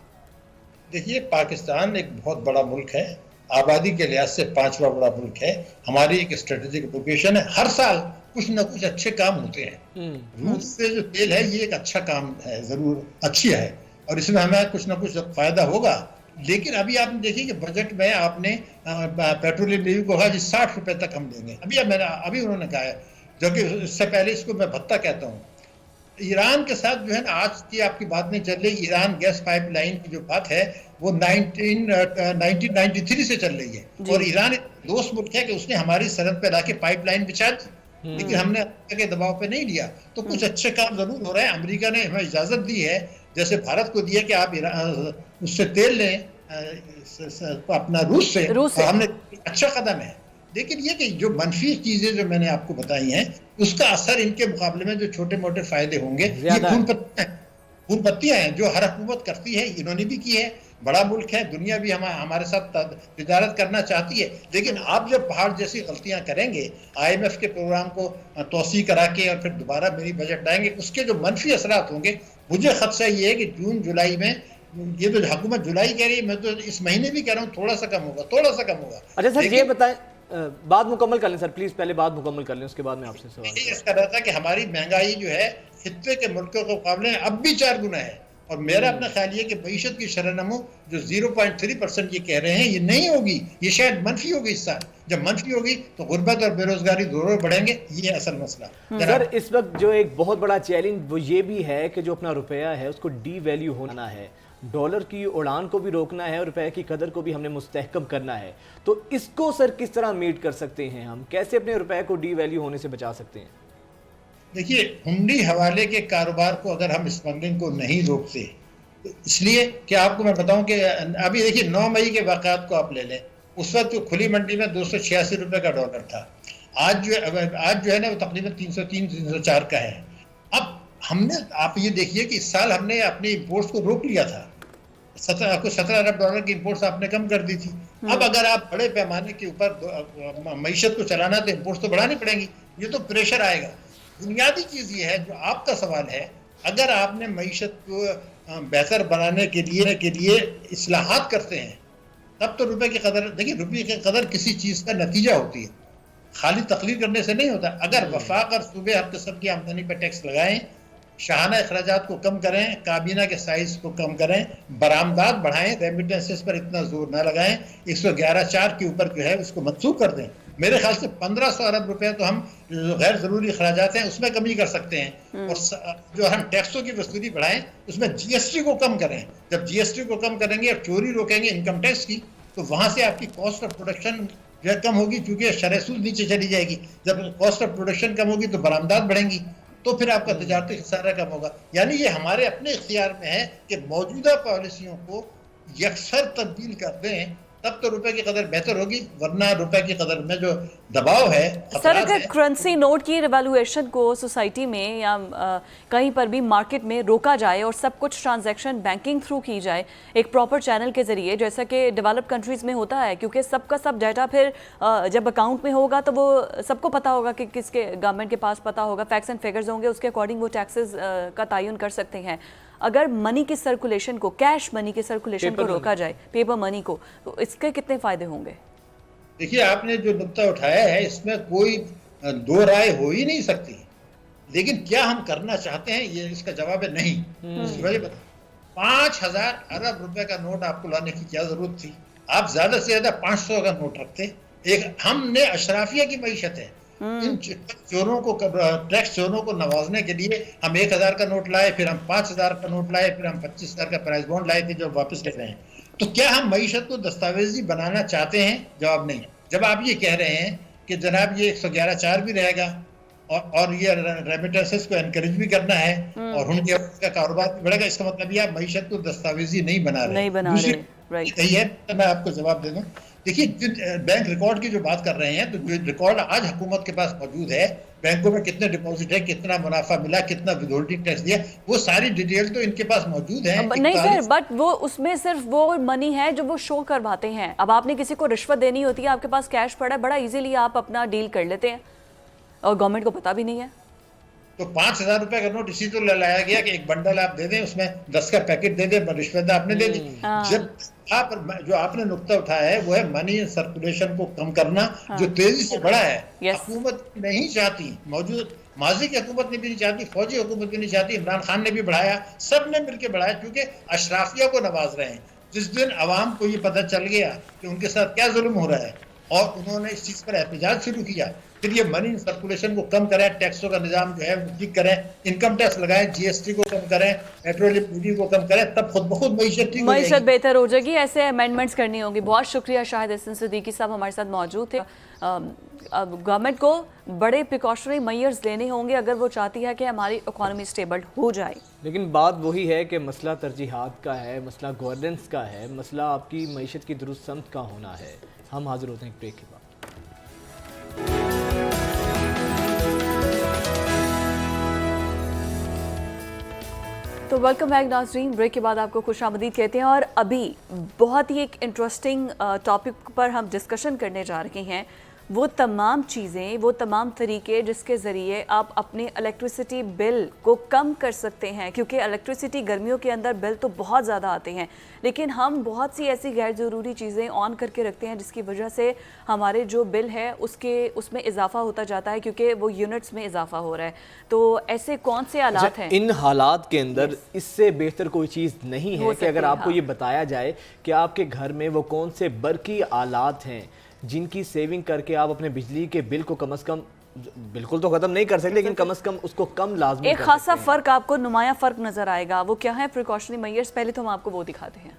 دیکھیے پاکستان ایک بہت بڑا ملک ہے, آبادی کے لحاظ سے 5واں بڑا ملک ہے, ہماری ایک اسٹریٹجک لوکیشن ہے, ہر سال کچھ نہ کچھ اچھے کام ہوتے ہیں. روس سے جو تیل ہے یہ ایک اچھا کام ہے, ضرور اچھی ہے, اور اس میں ہمیں کچھ نہ کچھ فائدہ ہوگا. لیکن ابھی آپ نے دیکھیے کہ بجٹ میں آپ نے پیٹرولیم ریویو کو کہا جی 60 روپے تک ہم دیں گے. ابھی انہوں نے کہا ہے, جو کہ اس سے پہلے اس کو میں بھتہ کہتا ہوں. ایران کے ساتھ جو ہے نا آج کی آپ کی بات نہیں چل رہی, ایران گیس پائپ لائن کی جو بات ہے وہ 1993 سے چل رہی ہے, اور ایران دوست ملک ہے کہ اس نے ہماری سرحد پہ لا کے پائپ لائن بچھا دی, لیکن ہم نے امریکہ کے دباؤ پہ نہیں لیا. تو کچھ اچھے کام ضرور ہو رہے ہیں. امریکہ نے ہمیں اجازت دی ہے, جیسے بھارت کو دیا کہ آپ اس سے تیل لیں اپنا روس سے, ہم نے اچھا قدم ہے. لیکن یہ کہ جو منفی چیزیں جو میں نے آپ کو بتائی ہیں اس کا اثر ان کے مقابلے میں جو چھوٹے موٹے فائدے ہوں گے یہ خون پتیاں ہیں جو ہر حکومت کرتی ہے, انہوں نے بھی کی ہے. بڑا ملک ہے, دنیا بھی ہمارے ساتھ تجارت کرنا چاہتی ہے, لیکن آپ جب پہاڑ جیسی غلطیاں کریں گے, IMF کے پروگرام کو توسیع کرا کے اور پھر دوبارہ میری بجٹ لائیں گے, اس کے جو منفی اثرات ہوں گے, مجھے خدشہ یہ ہے کہ جون جولائی میں, یہ تو حکومت جولائی کہہ رہی ہے, میں تو اس مہینے بھی کہہ رہا ہوں تھوڑا سا کم ہوگا, تھوڑا سا کم ہوگا. اچھا سر یہ بتائیں, بات مکمل کر لیں سر پلیز, پہلے بات مکمل کر لیں, اس کے بعد میں آپ سے سوال اس کا رہا تھا کہ ہماری مہنگائی جو ہے خطے کے ملکوں کے مقابلے میں اب بھی 4 گنا ہے, اور میرا اپنا خیال یہ کہ معیشت کی شرح نمو جو 0.3% یہ کہہ رہے ہیں یہ نہیں ہوگی, یہ شاید منفی ہوگی اس سال. جب منفی ہوگی تو غربت اور بے روزگاری دونوں بڑھیں گے, یہ اصل مسئلہ. سر اس وقت جو ایک بہت بڑا چیلنج وہ یہ بھی ہے کہ جو اپنا روپیہ ہے اس کو ڈی ویلیو ہونا ہے, ڈالر کی اڑان کو بھی روکنا ہے اور روپے کی قدر کو بھی ہم نے مستحکم کرنا ہے. تو اس کو سر کس طرح میٹ کر سکتے ہیں ہم, کیسے اپنے روپے کو ڈی ویلیو ہونے سے بچا سکتے ہیں؟ دیکھیے ہنڈی حوالے کے کاروبار کو اگر ہم اسمگلنگ کو نہیں روکتے, اس لیے کہ آپ کو میں بتاؤں کہ ابھی دیکھیے 9 مئی کے واقعات کو آپ لے لیں, اس وقت کھلی منڈی میں 286 روپے کا ڈالر تھا, آج جو ہے نا وہ تقریباً 303-304 کا ہے. اب ہم نے, آپ یہ دیکھیے کہ اس سال ہم نے اپنی امپورٹس کو روک لیا تھا, 17 ارب ڈالر کی امپورٹس آپ نے کم کر دی تھی. اب اگر آپ بڑے پیمانے کے اوپر معیشت کو چلانا تو امپورٹس تو بڑھانی پڑیں گی, یہ تو پریشر آئے گا. بنیادی چیز یہ ہے جو آپ کا سوال ہے, اگر آپ نے معیشت کو بہتر بنانے کے لیے اصلاحات کرتے ہیں تب تو روپے کی قدر, دیکھیے روپے کی قدر کسی چیز کا نتیجہ ہوتی ہے, خالی تقریر کرنے سے نہیں ہوتا. اگر وفاق اور صوبے ہر قسم کی آمدنی پہ ٹیکس لگائیں, شاہانہ اخراجات کو کم کریں, کابینہ کے سائز کو کم کریں, برآمدات بڑھائیں, ریمیٹنسز پر اتنا زور نہ لگائیں, 111.4 کے اوپر جو ہے اس کو منسوخ کر دیں. میرے خیال سے 1500 ارب روپے تو ہم غیر ضروری اخراجات ہیں اس میں کمی کر سکتے ہیں, اور جو ہم ٹیکسوں کی وصولی بڑھائیں اس میں GST کو کم کریں. جب GST کو کم کریں گے اور چوری روکیں گے انکم ٹیکس کی, تو وہاں سے آپ کی کاسٹ آف پروڈکشن جو ہے کم ہوگی, چونکہ شرح سود نیچے چلی جائے گی. جب کاسٹ آف پروڈکشن کم ہوگی تو برآمدات بڑھیں گی, تو پھر آپ کا تجارتی خسارہ کم ہوگا. یعنی یہ ہمارے اپنے اختیار میں ہے کہ موجودہ پالیسیوں کو یکسر تبدیل کر دیں, تب تو روپے کی قدر بہتر ہوگی, ورنہ روپے کی قدر میں جو دباؤ ہے. سر اگر کرنسی نوٹ کی ریویلویشن کو سوسائٹی میں یا کہیں پر بھی مارکیٹ میں روکا جائے اور سب کچھ ٹرانزیکشن بینکنگ تھرو کی جائے ایک پراپر چینل کے ذریعے, جیسا کہ ڈیولپڈ کنٹریز میں ہوتا ہے, کیونکہ سب کا سب ڈیٹا پھر جب اکاؤنٹ میں ہوگا تو وہ سب کو پتہ ہوگا کہ کس کے گورنمنٹ کے پاس پتہ ہوگا, فیکٹس اینڈ فگرز ہوں گے, اس کے اکارڈنگ وہ ٹیکسز کا تعین کر سکتے ہیں. اگر منی کی سرکولیشن کو, کیش منی کی سرکولیشن کو روکا جائے, پیپر منی کو, تو اس کے کتنے فائدے ہوں گے؟ دیکھیے آپ نے جو نقطہ اٹھایا ہے اس میں کوئی دو رائے ہو ہی نہیں سکتی, لیکن کیا ہم کرنا چاہتے ہیں یہ اس کا جواب ہے نہیں. اس کی وجہ بتا, 5000 ارب روپے کا نوٹ آپ کو لانے کی کیا ضرورت تھی؟ آپ زیادہ سے زیادہ 500 کا نوٹ رکھتے. ہم نے اشرافیہ کی معیشت ہے, ان چوروں کو, ٹیکس چوروں کو نوازنے کے لیے ہم 1000 کا نوٹ لائے, پھر ہم 5000 کا نوٹ لائے, پھر ہم 25000 کا پرائز بانڈ لائے تھے جو واپس لے رہے ہیں. تو کیا ہم معیشت کو دستاویزی بنانا چاہتے ہیں؟ جواب نہیں. جب آپ یہ کہہ رہے ہیں کہ جناب یہ 111.4 بھی رہے گا اور یہ ریمیٹنسز کو انکریج بھی کرنا ہے اور ان کا کاروبار بھی بڑھے گا, اس کا مطلب یہ آپ معیشت کو دستاویزی نہیں بنا رہے. دوسری یہی ہے, میں آپ کو جواب دے دوں. دیکھیے بینک ریکارڈ کی جو بات کر رہے ہیں, تو جو ریکارڈ آج حکومت کے پاس موجود ہے, بینکوں میں کتنے ڈپوزٹ ہے, کتنا منافع ملا, کتنا ود ہولڈنگ ٹیکس دیا, وہ ساری ڈیٹیل تو ان کے پاس موجود ہے. نہیں سر, بٹ وہ اس میں صرف وہ منی ہے جو وہ شو کرواتے ہیں. اب آپ نے کسی کو رشوت دینی ہوتی ہے, آپ کے پاس کیش پڑا ہے, بڑا ایزیلی آپ اپنا ڈیل کر لیتے ہیں اور گورنمنٹ کو پتا بھی نہیں ہے. تو 5000 روپے کا نوٹ اسی تو لایا گیا کہ ایک بنڈل آپ دے دیں, اس میں 10 کا پیکٹ دے دیں, رشوت آپ نے دے دی. جب جو آپ نے نقطہ اٹھایا ہے وہ ہے منی سرکولیشن کو کم کرنا, جو تیزی سے بڑھا ہے. حکومت نہیں چاہتی, موجود ماضی کی حکومت نے بھی نہیں چاہتی, فوجی حکومت بھی نہیں چاہتی, عمران خان نے بھی بڑھایا, سب نے مل کے بڑھایا, کیونکہ اشرافیہ کو نواز رہے ہیں. جس دن عوام کو یہ پتہ چل گیا کہ ان کے ساتھ کیا ظلم ہو رہا ہے, और उन्होंने इस चीज पर एहतजाज शुरू किया। फिर ये मनी सर्कुलेशन को कम करें, टैक्सों का निजाम जो है वो ठीक करें, इनकम टैक्स लगाएं, GST को कम करें, पेट्रोलियम ड्यूटी को कम करें, तब खुद ब खुद मईशत ठीक हो मईशत जाएगी। बेहतर हो जाएगी। ऐसे अमेंडमेंट्स करनी होगी। बहुत शुक्रिया शाहिद हसन सिद्दीकी साहब हमारे साथ मौजूद थे। अब गवर्नमेंट को बड़े प्रिकॉशनरी मेजर्स लेने होंगे अगर वो चाहती है कि हमारी इकोनॉमी स्टेबल हो जाए। लेकिन बात वही है कि मसला तरजीहात का है, मसला गवर्नेंस का है, मसला आपकी मईशत की दुरुस्त समत का होना है। हम हाजिर होते हैं एक ब्रेक के बाद। तो वेलकम बैक नाज़रीन, ब्रेक के बाद आपको खुशामदीद कहते हैं। और अभी बहुत ही एक इंटरेस्टिंग टॉपिक पर हम डिस्कशन करने जा रहे हैं। वो तमाम चीज़ें, वो तमाम तरीके जिसके ज़रिए आप अपने इलेक्ट्रिसिटी बिल को कम कर सकते हैं, क्योंकि इलेक्ट्रिसिटी गर्मियों के अंदर बिल तो बहुत ज़्यादा आते हैं, लेकिन हम बहुत सी ऐसी गैर ज़रूरी चीज़ें ऑन करके रखते हैं जिसकी वजह से हमारे जो बिल है उसमें इजाफा होता जाता है, क्योंकि वो यूनिट्स में इजाफा हो रहा है। तो ऐसे कौन से हालात हैं? इन हालात के अंदर इससे बेहतर कोई चीज़ नहीं है कि अगर आपको ये बताया जाए कि आपके घर में वो कौन से बरकी आलात हैं जिनकी सेविंग करके आप अपने बिजली के बिल को कम से कम, बिल्कुल तो ख़त्म नहीं कर सकते, लेकिन कम से कम उसको कम लाजमी एक खासा फ़र्क आपको नुमाया फ़र्क नज़र आएगा। वो क्या है प्रिकॉशनरी मेजर्स? पहले तो हम आपको वो दिखाते हैं।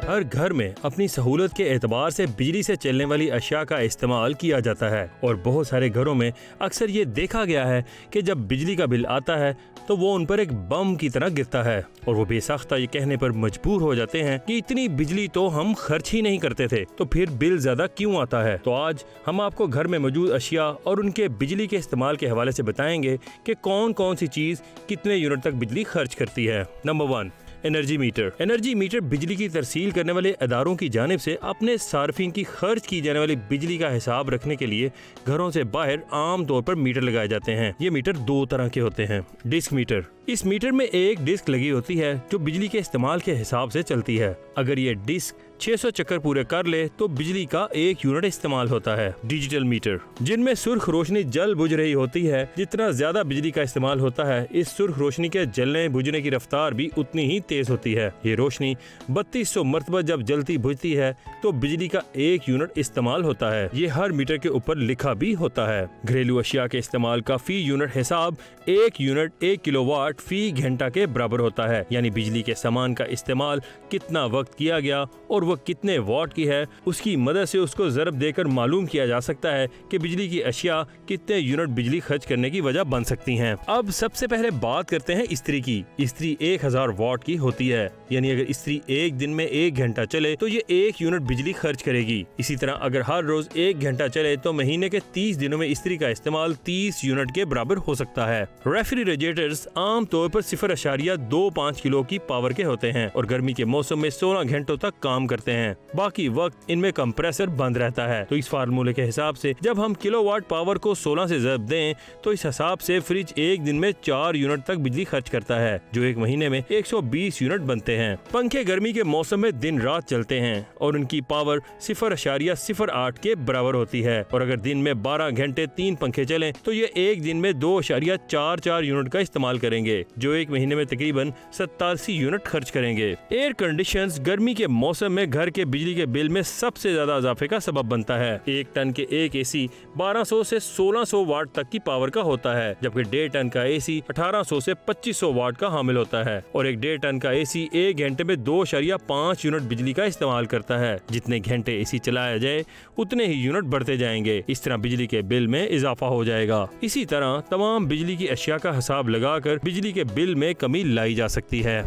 हर घर में अपनी सहूलत के एतबार से बिजली से चलने वाली अशिया का इस्तेमाल किया जाता है, और बहुत सारे घरों में अक्सर ये देखा गया है कि जब बिजली का बिल आता है तो वो उन पर एक बम की तरह गिरता है, और वो बेसाख्ता ये कहने पर मजबूर हो जाते हैं कि इतनी बिजली तो हम खर्च ही नहीं करते थे, तो फिर बिल ज्यादा क्यों आता है। तो आज हम आपको घर में मौजूद अशिया और उनके बिजली के इस्तेमाल के हवाले से बताएंगे कि कौन कौन सी चीज कितने यूनिट तक बिजली खर्च करती है। Number 1, energy meter. Energy meter बिजली की तरसील करने वाले अदारों की जानिब से अपने सार्फिन की खर्च की जाने वाली बिजली का हिसाब रखने के लिए घरों से बाहर आम तौर पर मीटर लगाए जाते हैं। ये मीटर 2 तरह के होते हैं। डिस्क मीटर, इस मीटर में एक डिस्क लगी होती है जो बिजली के इस्तेमाल के हिसाब से चलती है। अगर ये डिस्क 600 चक्कर पूरे कर ले तो बिजली का 1 यूनिट इस्तेमाल होता है। डिजिटल मीटर, जिनमें सुर्ख रोशनी जल बुझ रही होती है। जितना ज्यादा बिजली का इस्तेमाल होता है, इस सुर्ख रोशनी के जलने बुझने की रफ्तार भी उतनी ही तेज होती है। ये रोशनी 3200 मरतबा जब जलती बुझती है तो बिजली का 1 यूनिट इस्तेमाल होता है। ये हर मीटर के ऊपर लिखा भी होता है। घरेलू अशिया के इस्तेमाल का फी यूनिट हिसाब 1 यूनिट 1 किलोवाट फी घंटा के बराबर होता है, यानी बिजली के सामान का इस्तेमाल कितना वक्त किया गया और वो कितने वाट की है, उसकी मदद से उसको ज़रब देकर मालूम किया जा सकता है कि बिजली की अशिया कितने यूनिट बिजली खर्च करने की वजह बन सकती हैं। अब सबसे पहले बात करते हैं इस्त्री की। इस्त्री 1000 वाट की होती है, यानी अगर इस्त्री एक दिन में 1 घंटा चले तो ये 1 यूनिट बिजली खर्च करेगी। इसी तरह अगर हर रोज 1 घंटा चले तो महीने के 30 दिनों में इस्त्री का इस्तेमाल 30 यूनिट के बराबर हो सकता है। रेफ्रिजरेटर्स आम तौर पर 0.25 किलो की पावर के होते हैं और गर्मी के मौसम में 16 घंटों तक काम करते हैं। बाकी वक्त इनमें कंप्रेसर बंद रहता है। तो इस फार्मूले के हिसाब से जब हम किलोवाट पावर को 16 से ज़रब दें तो इस हिसाब से फ्रिज एक दिन में 4 यूनिट तक बिजली खर्च करता है, जो एक महीने में 120 यूनिट बनते हैं। पंखे गर्मी के मौसम में दिन रात चलते हैं और उनकी पावर 0.08 के बराबर होती है, और अगर दिन में 12 घंटे 3 पंखे चलें तो ये एक दिन में 2.44 यूनिट का इस्तेमाल करेंगे, जो एक महीने में तकरीबन 87 यूनिट खर्च करेंगे। एयर कंडीशनर्स गर्मी के मौसम में घर के बिजली के बिल में सबसे ज्यादा इजाफे का सबब बनता है। 1 टन के एक एसी 1200 से 1600 वाट तक की पावर का होता है, जबकि 1.5 टन का एसी 1800 से 2500 वाट का हामिल होता है, और एक 1.5 टन का एसी 1 घंटे में 2.5 यूनिट बिजली का इस्तेमाल करता है। जितने घंटे एसी चलाया जाए उतने ही यूनिट बढ़ते जाएंगे। इस तरह बिजली के बिल में इजाफा हो जाएगा। इसी तरह तमाम बिजली की अशिया का हिसाब लगाकर बिजली के बिल में कमी लाई जा सकती है।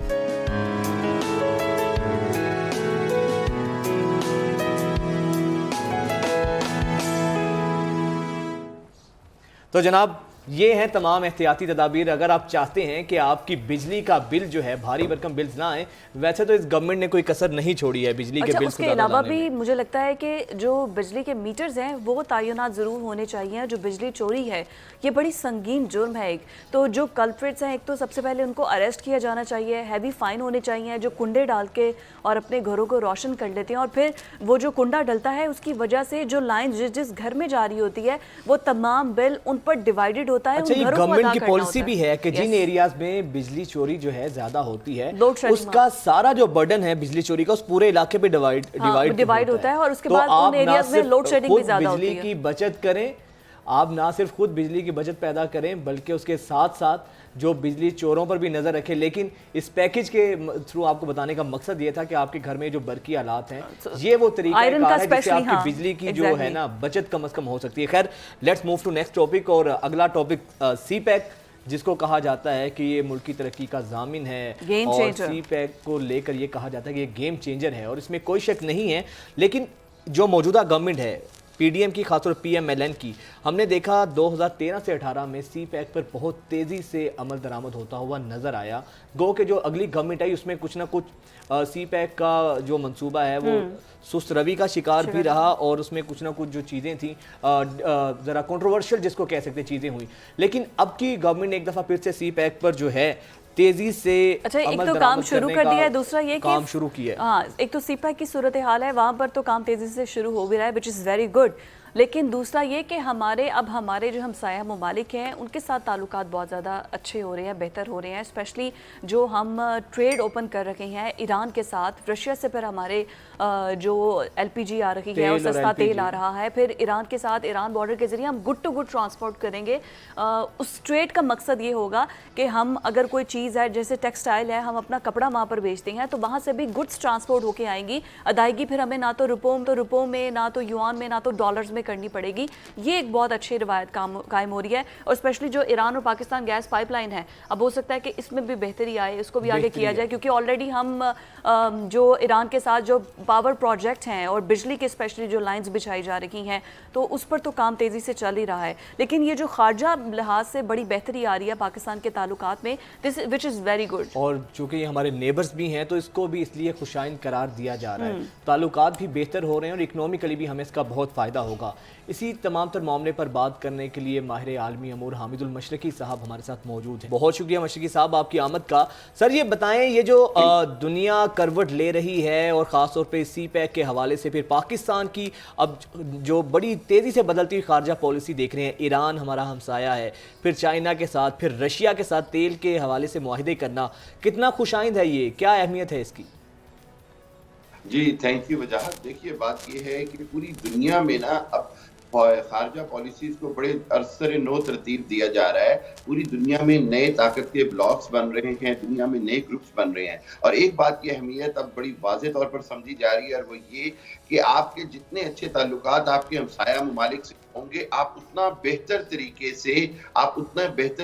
तो जनाब, ये हैं तमाम एहतियाती तदाबीर। अगर आप चाहते हैं कि आपकी बिजली का बिल जो है भारी भरकम बिल्स ना आए, वैसे तो इस गवर्नमेंट ने कोई कसर नहीं छोड़ी है बिजली के बिल्स उसके अलावा भी मुझे लगता है कि जो बिजली के मीटर्स हैं वो तयनात ज़रूर होने चाहिए। जो बिजली चोरी है ये बड़ी संगीन जुर्म है। एक तो जो कल्प्रिट्स हैं, एक तो सबसे पहले उनको अरेस्ट किया जाना चाहिए, हैवी फाइन होने चाहिए, जो कुंडे डाल के और अपने घरों को रोशन कर लेते हैं, और फिर वो जो कुंडा डलता है उसकी वजह से जो लाइन जिस घर में जा रही होती है वो तमाम बिल उन पर डिवाइडेड होता है अच्छा, उन ये घरों को गवर्नमेंट अदा की करना पॉलिसी होता भी है कि जिन एरियाज में बिजली चोरी जो है ज्यादा होती है Load shedding, उसका सारा जो बर्डन है बिजली चोरी का उस पूरे इलाके पे डिवाइड होता है और उसके तो बाद उन आप ना एरियाज में सिर्फ लोड शेडिंग भी खुद ज्यादा होती बिजली है। की बचत करें, आप ना सिर्फ खुद बिजली की बचत पैदा करें बल्कि उसके साथ साथ जो बिजली चोरों पर भी नजर रखें। लेकिन इस पैकेज के थ्रू आपको बताने का मकसद ये था कि आपके घर में जो बर्की हालात हैं ये वो तरीका है जिससे आपकी बिजली की जो है ना बचत कम से कम हो सकती है। खैर, let's move to next topic, और अगला टॉपिक सी पैक, जिसको कहा जाता है कि ये मुल्क की तरक्की का ज़ामिन है और सी पैक को लेकर ये कहा जाता है कि ये गेम चेंजर है और इसमें कोई शक नहीं है। लेकिन जो मौजूदा गवर्नमेंट है पीडीएम की, खासतौर पीएमएलएन की, हमने देखा 2013 से 18 में सी पैक पर बहुत तेज़ी से अमल दरामद होता हुआ नज़र आया। गो के जो अगली गवर्नमेंट आई उसमें कुछ ना कुछ सी पैक का जो मंसूबा है वो सुस्त रवि का शिकार भी रहा और उसमें कुछ ना कुछ जो चीज़ें थी ज़रा कंट्रोवर्शियल जिसको कह सकते चीज़ें हुई। लेकिन अब की गवर्नमेंट ने एक दफ़ा फिर से सी पैक पर जो है तेजी से एक तो काम शुरू कर दिया है, दूसरा ये काम शुरू किया है। हाँ, एक तो सी पैक की सूरत हाल है, वहाँ पर तो काम तेजी से शुरू हो भी रहा है, विच इज़ वेरी गुड। लेकिन दूसरा ये कि हमारे जो हमसाया ममालिक हैं उनके साथ ताल्लुकात बहुत ज़्यादा अच्छे हो रहे हैं, बेहतर हो रहे हैं। स्पेशली जो हम ट्रेड ओपन कर रखे हैं ईरान के साथ, रशिया से फिर हमारे जो एलपीजी आ रही है और सस्ता तेल आ रहा है, फिर ईरान के साथ ईरान बॉर्डर के ज़रिए हम गुड टू गुड ट्रांसपोर्ट करेंगे। उस ट्रेड का मकसद ये होगा कि हम अगर कोई चीज़ है जैसे टेक्सटाइल है, हम अपना कपड़ा वहाँ पर बेचते हैं तो वहाँ से भी गुड्स ट्रांसपोर्ट होके आएंगी। अदायगी फिर हमें ना तो रुपयों में, ना तो युआन में, ना तो डॉलर्स में करनी पड़ेगी। ये एक बहुत अच्छी रिवायत कायम हो रही है। और स्पेशली जो ईरान और पाकिस्तान गैस पाइपलाइन है, अब हो सकता है कि इसमें भी बेहतरी आए, इसको भी आगे किया जाए, क्योंकि ऑलरेडी हम जो ईरान के साथ जो पावर प्रोजेक्ट हैं और बिजली के स्पेशली जो लाइंस बिछाई जा रही हैं तो उस पर तो काम तेज़ी से चल ही रहा है। लेकिन ये जो खारजा लिहाज से बड़ी बेहतरी आ रही है पाकिस्तान के ताल्लुकात में, this which is very good. और चूंकि ये हमारे नेबर्स भी हैं तो इसको भी इसलिए खुशाइन करार दिया जा रहा है, ताल्लुकात भी बेहतर हो रहे हैं और इकोनॉमिकली भी हमें इसका बहुत फ़ायदा होगा। इसी तमाम तर मामले पर बात करने के लिए माहिर आलमी अमूर हामिदुल मशरकी साहब हमारे साथ मौजूद हैं। बहुत शुक्रिया मशरकी साहब आपकी आमद का। सर ये बताएं, ये जो दुनिया करवट ले रही है और ख़ासतौर पे सी पैक के हवाले से फिर पाकिस्तान की अब जो बड़ी तेज़ी से बदलती खारजा पॉलिसी देख रहे हैं, ईरान हमारा हमसाया है, फिर चाइना के साथ, फिर रशिया के साथ तेल के हवाले से मुआहदे करना, कितना खुशाइंद है ये, क्या अहमियत है इसकी? जी थैंक यू वजाहत। देखिए बात ये है कि पूरी दुनिया में ना अब खारजा पॉलिसीज को बड़े अरसर नो तरतीब दिया जा रहा है। पूरी दुनिया में नए ताकत के ब्लॉक्स बन रहे हैं, दुनिया में नए ग्रुप्स बन रहे हैं और एक बात की अहमियत अब बड़ी वाज़ेह तौर पर समझी जा रही है और वो ये कि आपके जितने अच्छे ताल्लुकात आपके हमसाया ममालिक से होंगे, आप उतना बेहतर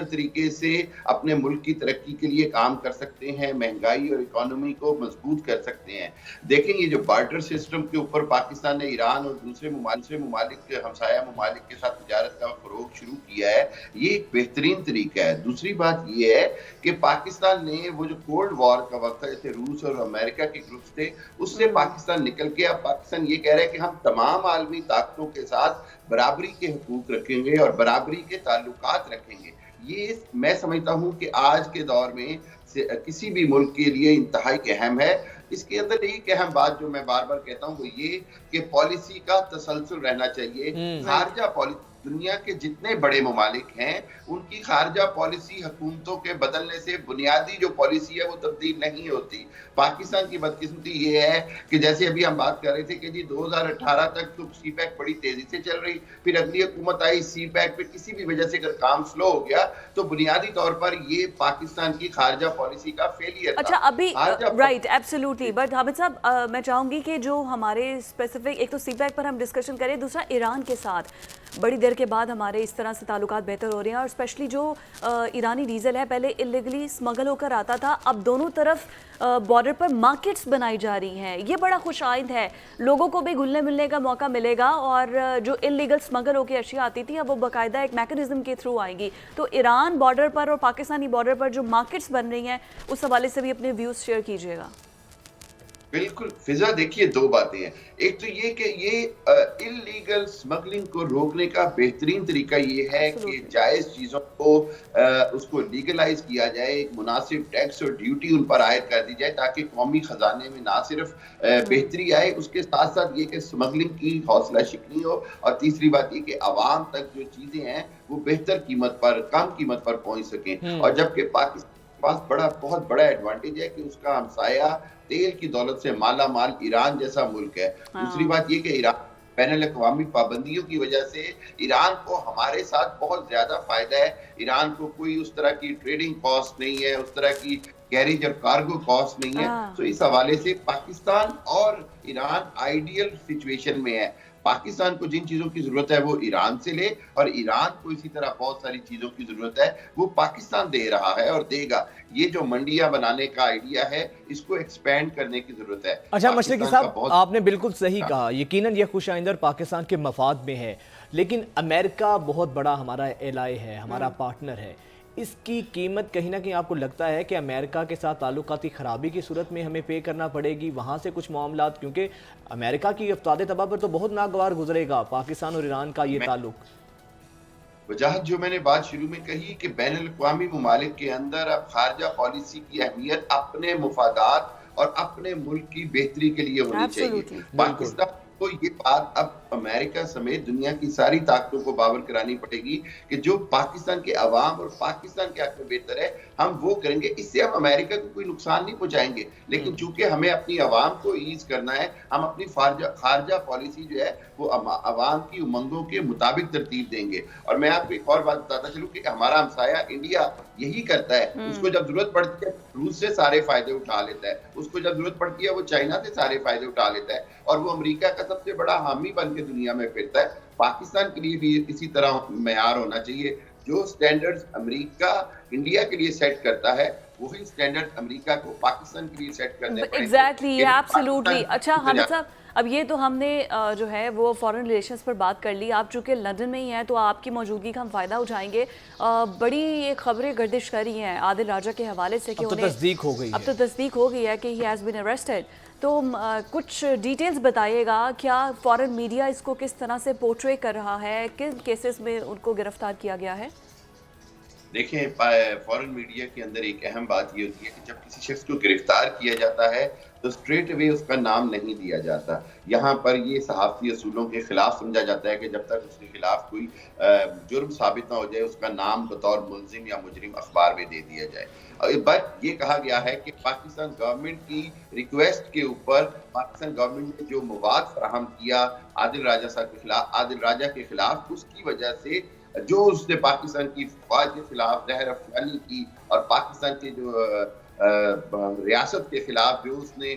तरीके से अपने मुल्क की तरक्की के लिए काम कर सकते हैं, महंगाई और इकोनॉमी को मजबूत कर सकते हैं। देखें ये जो बार्टर सिस्टम के ऊपर पाकिस्तान ने ईरान और दूसरे ममालिक हमसाया ममालिक के साथ तिजारत का फरोग शुरू किया है, ये एक बेहतरीन तरीका है। दूसरी बात ये है कि पाकिस्तान ने वो जो कोल्ड वॉर का वक्त था, जैसे रूस और अमेरिका के ग्रुप्स थे, उससे पाकिस्तान निकल के अब पाकिस्तान ये कह रहा है कि हम तमाम आलमी ताकतों के साथ बराबरी के हुकूक रखेंगे और बराबरी के ताल्लुकात रखेंगे। ये मैं समझता हूँ कि आज के दौर में किसी भी मुल्क के लिए इंतहाई अहम है। इसके अंदर एक अहम बात जो मैं बार बार कहता हूँ वो ये कि पॉलिसी का तसलसल रहना चाहिए। खारजा पॉलिसी दुनिया के जितने बड़े ममालिक हैं उनकी खारजा पॉलिसी हुकूमतों के बदलने से बुनियादी जो पॉलिसी है वो तब्दील नहीं होती। पाकिस्तान की बदकिस्मती ये है कि जैसे अभी हम बात कर रहे थे कि जी 2018 तक तो सी पैक बड़ी तेजी से चल रही, फिर अगली हुकूमत आई, सी पैक पे किसी भी वजह से अगर काम स्लो हो गया तो बुनियादी तौर पर ये पाकिस्तान की खारजा पॉलिसी का फेलियर था। अच्छा अभी राइट एब्सोल्युटली, बट हामिद साहब मैं चाहूंगी कि जो हमारे स्पेसिफिक, एक तो सी पैक पर हम डिस्कशन करें, दूसरा ईरान के साथ बड़ी देर के बाद हमारे इस तरह से ताल्लुकात बेहतर हो रहे हैं और स्पेशली जो ईरानी डीजल है पहले इलीगली स्मगल होकर आता था, अब दोनों तरफ बॉर्डर पर मार्केट्स बनाई जा रही हैं। ये बड़ा खुशाइंद है, लोगों को भी घुलने मिलने का मौका मिलेगा और जो इलीगल स्मगल होकर अशिया आती थी अब वो बाकायदा एक मैकेनिज्म के थ्रू आएंगी। तो ईरान बॉर्डर पर और पाकिस्तानी बॉर्डर पर जो मार्केट्स बन रही हैं उस हवाले से भी अपने व्यूज़ शेयर कीजिएगा। بالکل فضا، دیکھیے دو باتیں ہیں. ایک تو یہ کہ یہ اللیگل سمگلنگ کو روکنے کا بہترین طریقہ یہ ہے کہ جائز چیزوں کو اس کو لیگلائز کیا جائے، ایک مناسب ٹیکس اور ڈیوٹی ان پر عائد کر دی جائے تاکہ قومی خزانے میں نہ صرف بہتری آئے، اس کے ساتھ ساتھ یہ کہ سمگلنگ کی حوصلہ شکنی ہو، اور تیسری بات یہ کہ عوام تک جو چیزیں ہیں وہ بہتر قیمت پر، کم قیمت پر پہنچ سکیں. اور جبکہ پاکستان کے پاس بہت بڑا ایڈوانٹیج ہے کہ اس کا ہمسایہ تیل کی دولت سے مالا مال ایران جیسا ملک ہے. دوسری بات یہ کہ ایران بین الاقوامی پابندیوں کی وجہ سے ایران کو ہمارے ساتھ بہت زیادہ فائدہ ہے. ایران کو کوئی اس طرح کی ٹریڈنگ کاسٹ نہیں ہے، اس طرح کی گیریج اور کارگو کاسٹ نہیں ہے. تو اس حوالے سے پاکستان اور ایران آئیڈیل سچویشن میں ہے. پاکستان کو جن چیزوں کی ضرورت ہے وہ ایران سے لے، اور ایران کو اسی طرح بہت ساری چیزوں کی ضرورت ہے وہ پاکستان دے رہا ہے اور دے گا. یہ جو منڈیاں بنانے کا آئیڈیا ہے اس کو ایکسپینڈ کرنے کی ضرورت ہے. اچھا مشرقی صاحب، آپ نے بالکل صحیح کہا، یقیناً یہ خوش آئندہ پاکستان کے مفاد میں ہے، لیکن امریکہ بہت بڑا ہمارا ایلائی ہے، ہمارا پارٹنر ہے. اس کی قیمت کہیں نہ کہیں آپ کو لگتا ہے کہ امریکہ کے ساتھ تعلقاتی خرابی کی صورت میں ہمیں پے کرنا پڑے گی وہاں سے کچھ معاملات، کیونکہ امریکہ کی افتادِ تباہ پر تو بہت ناگوار گزرے گا پاکستان اور ایران کا یہ تعلق. وجاہت جو میں نے بات شروع میں کہی کہ بین الاقوامی ممالک کے اندر اب خارجہ پالیسی کی اہمیت اپنے مفادات اور اپنے ملک کی بہتری کے لیے ہونی چاہیے. پاکستان کو یہ بات اب امریکہ سمیت دنیا کی ساری طاقتوں کو باور کرانی پڑے گی کہ جو پاکستان کے عوام اور پاکستان کے حق میں بہتر ہے ہم وہ کریں گے. اس سے ہم امریکہ کو کوئی نقصان نہیں پہنچائیں گے، لیکن چونکہ ہمیں اپنی عوام کو ایز کرنا ہے، ہم اپنی خارجہ پالیسی جو ہے وہ عوام کی امنگوں کے مطابق ترتیب دیں گے. اور میں آپ کو ایک اور بات بتاتا چلوں کہ ہمارا ہمسایہ انڈیا یہی کرتا ہے. اس کو جب ضرورت پڑتی ہے روس سے سارے فائدے اٹھا لیتا ہے، اس کو جب ضرورت پڑتی ہے وہ چائنا سے سارے فائدے اٹھا لیتا ہے، اور وہ امریکہ کا سب سے بڑا حامی بن کے دنیا میں پھرتا ہے. پاکستان کے لیے بھی اسی طرح معیار ہونا چاہیے. جو سٹینڈرڈز امریکہ انڈیا کے لیے سیٹ کرتا ہے وہی سٹینڈرڈ امریکہ کو پاکستان کے لیے سیٹ کرنے پڑیں گے. Exactly, absolutely. اچھا حامد صاحب، اب یہ تو ہم نے جو ہے وہ فارن ریلیشنز پر بات کر لی. آپ چونکہ لندن میں ہی ہیں تو آپ کی موجودگی کا ہم فائدہ اٹھائیں گے. بڑی ایک خبریں گردش کر رہی ہیں عادل راجہ کے حوالے سے کہ انہیں اب تو تصدیق ہو گئی ہے کہ ہی ہیز بین اریسٹڈ. تو کچھ ڈیٹیلز بتائیے گا، کیا فارن میڈیا اس کو کس طرح سے پورٹرے کر رہا ہے، کن کیسز میں ان کو گرفتار کیا گیا ہے؟ دیکھیں فارن میڈیا کے اندر ایک اہم بات یہ ہوتی ہے کہ جب کسی شخص کو گرفتار کیا جاتا ہے تو سٹریٹ اوے اس کا نام نہیں دیا جاتا. یہاں پر یہ صحافتی اصولوں کے خلاف سمجھا جاتا ہے کہ جب تک اس کے خلاف کوئی جرم ثابت نہ ہو جائے اس کا نام بطور ملزم یا مجرم اخبار میں دے دیا جائے. بٹ یہ کہا گیا ہے کہ پاکستان گورنمنٹ کی ریکویسٹ کے اوپر پاکستان گورنمنٹ نے جو مواد فراہم کیا عادل راجہ کے خلاف، اس کی وجہ سے جو اس نے پاکستان کی فوج کے خلاف زہر افغانی کی اور پاکستان کے جو ریاست کے خلاف جو اس نے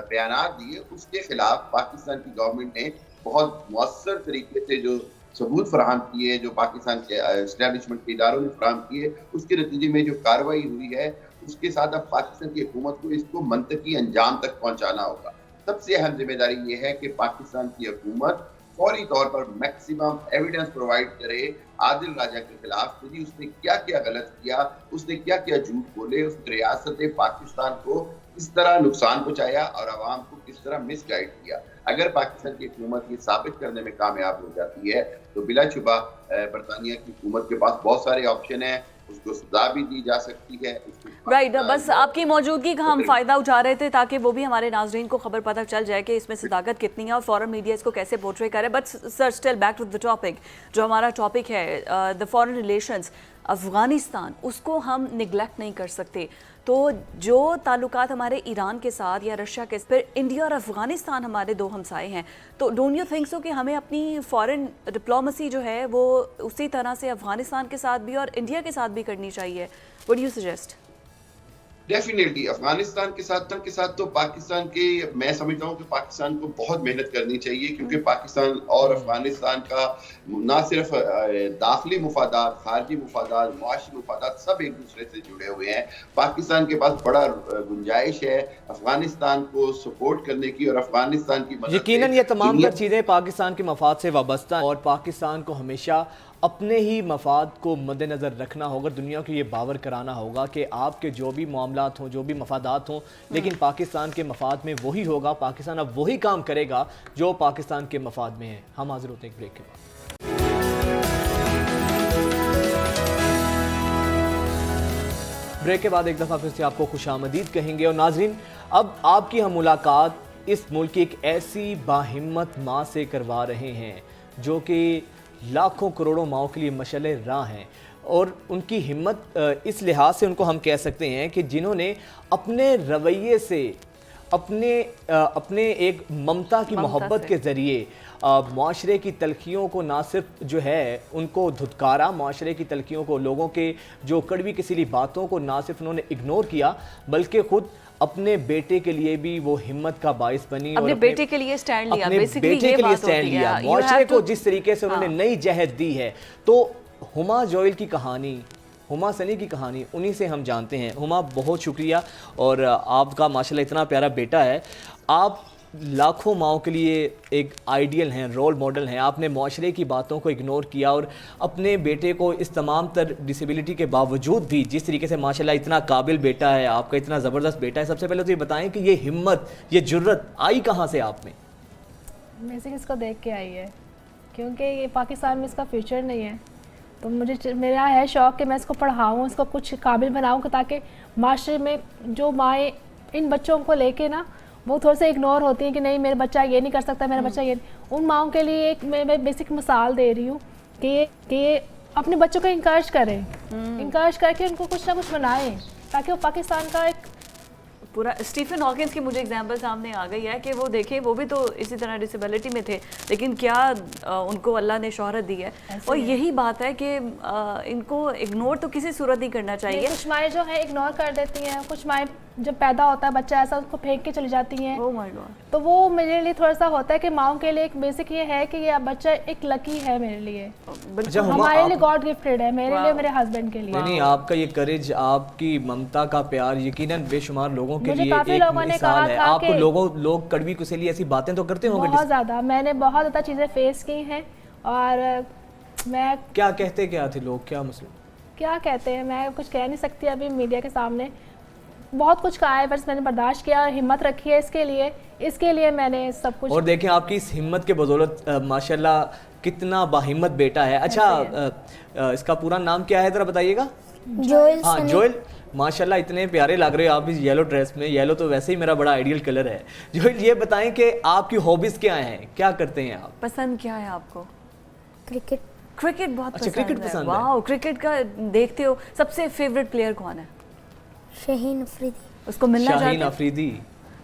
بیانات دیے اس کے خلاف پاکستان کی گورنمنٹ نے بہت مؤثر طریقے سے جو ثبوت فراہم کیے، جو پاکستان کے اسٹیبلشمنٹ کے اداروں نے فراہم کیے، اس کے نتیجے میں جو کارروائی ہوئی ہے اس کے ساتھ اب پاکستان کی حکومت کو اس کو منطقی انجام تک پہنچانا ہوگا. سب سے اہم ذمہ داری یہ ہے کہ پاکستان کی حکومت فوری طور پر میکسیمم ایویڈنس پرووائڈ کرے عادل راجہ کے خلاف کہ اس نے کیا کیا غلط کیا، اس نے کیا کیا جھوٹ بولے، اس ریاست پاکستان کو کس طرح نقصان پہنچایا اور عوام کو کس طرح مس گائیڈ کیا. اگر پاکستان کی حکومت یہ ثابت کرنے میں کامیاب ہو جاتی ہے تو بلا شبہ برطانیہ کی حکومت کے پاس بہت سارے آپشن ہیں، اس کو سزا بھی دی جا سکتی ہے. رائٹ، بس آپ کی موجودگی کا ہم فائدہ اٹھا رہے تھے تاکہ وہ بھی ہمارے ناظرین کو خبر پتہ چل جائے کہ اس میں صداقت کتنی ہے اور فارن میڈیا اس کو کیسے پورٹرے کرے. But sir still back to the topic, جو ہمارا ٹاپک ہے دی فارن ریلیشنز، افغانستان، اس کو ہم نگلیکٹ نہیں کر سکتے. تو جو تعلقات ہمارے ایران کے ساتھ یا رشیا کے، پھر انڈیا اور افغانستان ہمارے دو ہمسائے ہیں، تو ڈونٹ یو تھنک سو کہ ہمیں اپنی فارن ڈپلومسی جو ہے وہ اسی طرح سے افغانستان کے ساتھ بھی اور انڈیا کے ساتھ بھی کرنی چاہیے؟ What do you suggest? Definitely Afghanistan کے ساتھ تو پاکستان کے، میں سمجھتا ہوں کہ پاکستان کو بہت محنت کرنی چاہیے، کیونکہ پاکستان اور افغانستان کا نہ صرف داخلی مفادات، خارجی مفادات، معاشی مفادات سب ایک دوسرے سے جڑے ہوئے ہیں. پاکستان کے پاس بڑا گنجائش ہے افغانستان کو سپورٹ کرنے کی اور افغانستان کی مدد. یقیناً یہ تمام تر چیزیں پاکستان کے مفاد سے وابستہ ہیں اور پاکستان کو ہمیشہ اپنے ہی مفاد کو مد نظر رکھنا ہوگا, دنیا کو یہ باور کرانا ہوگا کہ آپ کے جو بھی معاملات ہوں, جو بھی مفادات ہوں, لیکن پاکستان کے مفاد میں وہی ہوگا. پاکستان اب وہی کام کرے گا جو پاکستان کے مفاد میں ہے. ہم حاضر ہوتے ہیں ایک بریک کے بعد. بریک کے بعد ایک دفعہ پھر سے آپ کو خوش آمدید کہیں گے. اور ناظرین, اب آپ کی ہم ملاقات اس ملک کی ایک ایسی باہمت ماں سے کروا رہے ہیں جو کہ لاکھوں کروڑوں ماؤں کے لیے مشعل راہ ہیں, اور ان کی ہمت اس لحاظ سے ان کو ہم کہہ سکتے ہیں کہ جنہوں نے اپنے رویے سے, اپنے ایک ممتا کی محبت کے ذریعے معاشرے کی تلخیوں کو نہ صرف جو ہے ان کو دھتکارا, معاشرے کی تلخیوں کو, لوگوں کے جو کڑوی کسیلی باتوں کو نہ صرف انہوں نے اگنور کیا, بلکہ خود اپنے بیٹے کے لیے بھی وہ ہمت کا باعث بنی, اپنے بیٹے کے لیے سٹینڈ لیا, اپنے بیٹے کے لیے سٹینڈ لیا. معاشرے کو جس طریقے سے انہوں نے نئی جہت دی ہے. تو ہما جوئل کی کہانی, ہما سنی کی کہانی, انہی سے ہم جانتے ہیں. ہما, بہت شکریہ, اور آپ کا ماشاءاللہ اتنا پیارا بیٹا ہے. آپ لاکھوں ماؤں کے لیے ایک آئیڈیل ہیں, رول ماڈل ہیں. آپ نے معاشرے کی باتوں کو اگنور کیا اور اپنے بیٹے کو اس تمام تر ڈسیبلٹی کے باوجود بھی جس طریقے سے ماشاءاللہ اتنا قابل بیٹا ہے, آپ کا اتنا زبردست بیٹا ہے. سب سے پہلے تو یہ بتائیں کہ یہ ہمت, یہ جرت آئی کہاں سے آپ میں؟ بیسک اس کو دیکھ کے آئی ہے, کیونکہ یہ پاکستان میں اس کا فیوچر نہیں ہے. تو میرا ہے شوق کہ میں اس کو پڑھاؤں, اس کو کچھ قابل بناؤں, تاکہ معاشرے میں جو مائیں ان بچوں کو لے کے نا وہ تھوڑے سے اگنور ہوتی ہیں کہ نہیں میرا بچہ یہ نہیں کر سکتا, میرا بچہ یہ, ان ماؤں کے لیے ایک میں بیسک مثال دے رہی ہوں کہ یہ اپنے بچوں کو انکریج کریں, انکریج کر کے ان کو کچھ نہ کچھ بنائیں تاکہ وہ پاکستان کا ایک پورا. اسٹیفن ہاکنز کی مجھے اگزامپل سامنے آ گئی ہے کہ وہ دیکھیں, وہ بھی تو اسی طرح ڈسیبلٹی میں تھے, لیکن کیا ان کو اللہ نے شہرت دی ہے. اور یہی بات ہے کہ ان کو اگنور تو کسی صورت نہیں کرنا چاہیے. کچھ مائیں جو ہیں اگنور کر دیتی ہیں, کچھ مائیں جب پیدا ہوتا ہے بچہ ایسا اس کو پھینک کے چلی جاتی ہیں. تو وہ میرے لیے تھوڑا سا ہوتا ہے کہ ماؤں کے لیے ایک بیسک یہ ہے کہ یہ بچہ ایک لکی ہے میرے لیے, ہمارے لیے گاڈ گفٹڈ ہے, میرے لیے, میرے ہسبینڈ کے لیے. نہیں, آپ کا یہ کریج, آپ کی ممتا کا پیار یقیناً بے شمار لوگوں کے لیے کافی لوگوں نے کہا تھا آپ کو لوگ کڑوی کسیلی ایسی باتیں تو کرتے ہوں گے بہت زیادہ. میں نے بہت زیادہ چیزیں فیس کی ہیں, اور میں کیا کہتے کیا تھے لوگ, کیا مسئلہ کیا کہتے ہیں میں کچھ کہہ نہیں سکتی ابھی میڈیا کے سامنے. بہت کچھ کہا ہے, بس میں نے برداشت کیا اور ہمت رکھی ہے اس کے لیے میں نے سب کچھ. اور دیکھیں آپ کی اس ہمت کے بدولت ماشاءاللہ کتنا باہمت بیٹا ہے. اچھا, اس کا پورا نام کیا ہے ذرا بتائیے گا؟ جوئل. ہاں, جوئل. ماشاءاللہ اتنے پیارے لگ رہے ہو آپ اس یلو ڈریس میں. یلو تو ویسے ہی میرا بڑا آئیڈیل کلر ہے. جوئل, یہ بتائیں کہ آپ کی ہابیز کیا ہیں, کیا کرتے ہیں آپ؟ پسند کیا ہے آپ کو؟ کرکٹ. کرکٹ بہت اچھا, کرکٹ پسند ہے. واو, کرکٹ کا دیکھتے ہو. سب سے فیوریٹ پلیئر کون ہے؟ شاہین افریدی. اس کو ملنا چاہتے ہیں؟ شاہین افریدی.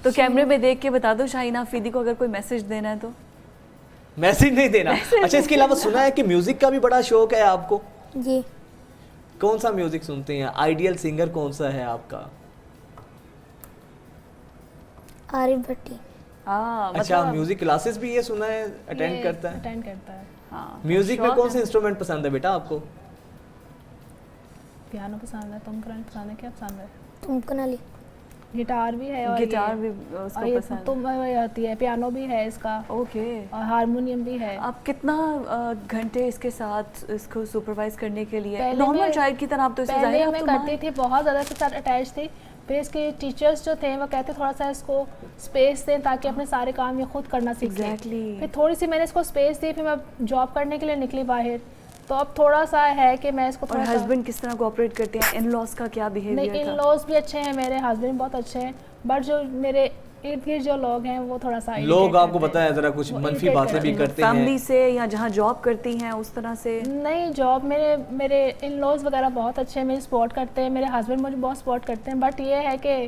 تو کیمرے میں دیکھ کے بتا دو شاہین افریدی کو اگر کوئی میسج دینا ہے تو. میسج نہیں دینا. اچھا, اس کے علاوہ سنا ہے کہ میوزک کا بھی بڑا شوق ہے آپ کو. جی. کون سا میوزک سنتے ہیں؟ آئیڈیل سنگر کون سا ہے آپ کا؟ عارف بھٹی. اچھا, میوزک کلاسز بھی یہ سنا ہے اٹینڈ کرتا ہے؟ اٹینڈ کرتا ہے. ہاں. میوزک میں کون سے انسٹرومنٹ پسند ہے بیٹا آپ کو؟ پیانو پسند ہے, تم کرنٹ پسند ہے, کیا پسند ہے؟ تم کنالی. گٹار بھی ہے, اور گٹار بھی اس کو پسند ہے. تم آتی ہے, پیانو بھی ہے اس کا. اوکے. اور ہارمونیم بھی ہے. آپ کتنا گھنٹے اس کے ساتھ اس کو سپروائز کرنے کے لیے نارمل چائلڈ کی طرح آپ تو اسے ظاہر میں کرتی تھی, بہت زیادہ اس کے ساتھ اٹیچ تھی. پھر اس کے ٹیچرز جو تھے وہ کہتے تھوڑا سا اس کو اسپیس دیں تاکہ اپنے سارے کام یہ خود کرنا سیکھ لیں. پھر تھوڑی سی میں نے اس کو اسپیس دی, پھر میں جاب کرنے کے لیے نکلی باہر. تو اب تھوڑا سا ہے کہ میں اس کو. اور ہسبینڈ کس طرح کوآپریٹ کرتے ہیں؟ ان لاز کا کیا بیہیویئر تھا؟ نہیں, ان لاز بھی اچھے ہیں, میرے ہسبینڈ بہت اچھے ہیں, بٹ جو میرے ارد گرد جو لوگ ہیں وہ تھوڑا سا لوگ آپ کو پتا ہے ذرا کچھ منفی باتیں بھی کرتے ہیں فیملی سے یا جہاں جاب کرتی ہیں اس طرح سے. نہیں, جاب میرے ان لاز وغیرہ بہت اچھے ہیں, میری سپورٹ کرتے ہیں, میرے ہسبینڈ مجھے بہت سپورٹ کرتے ہیں. بٹ یہ ہے کہ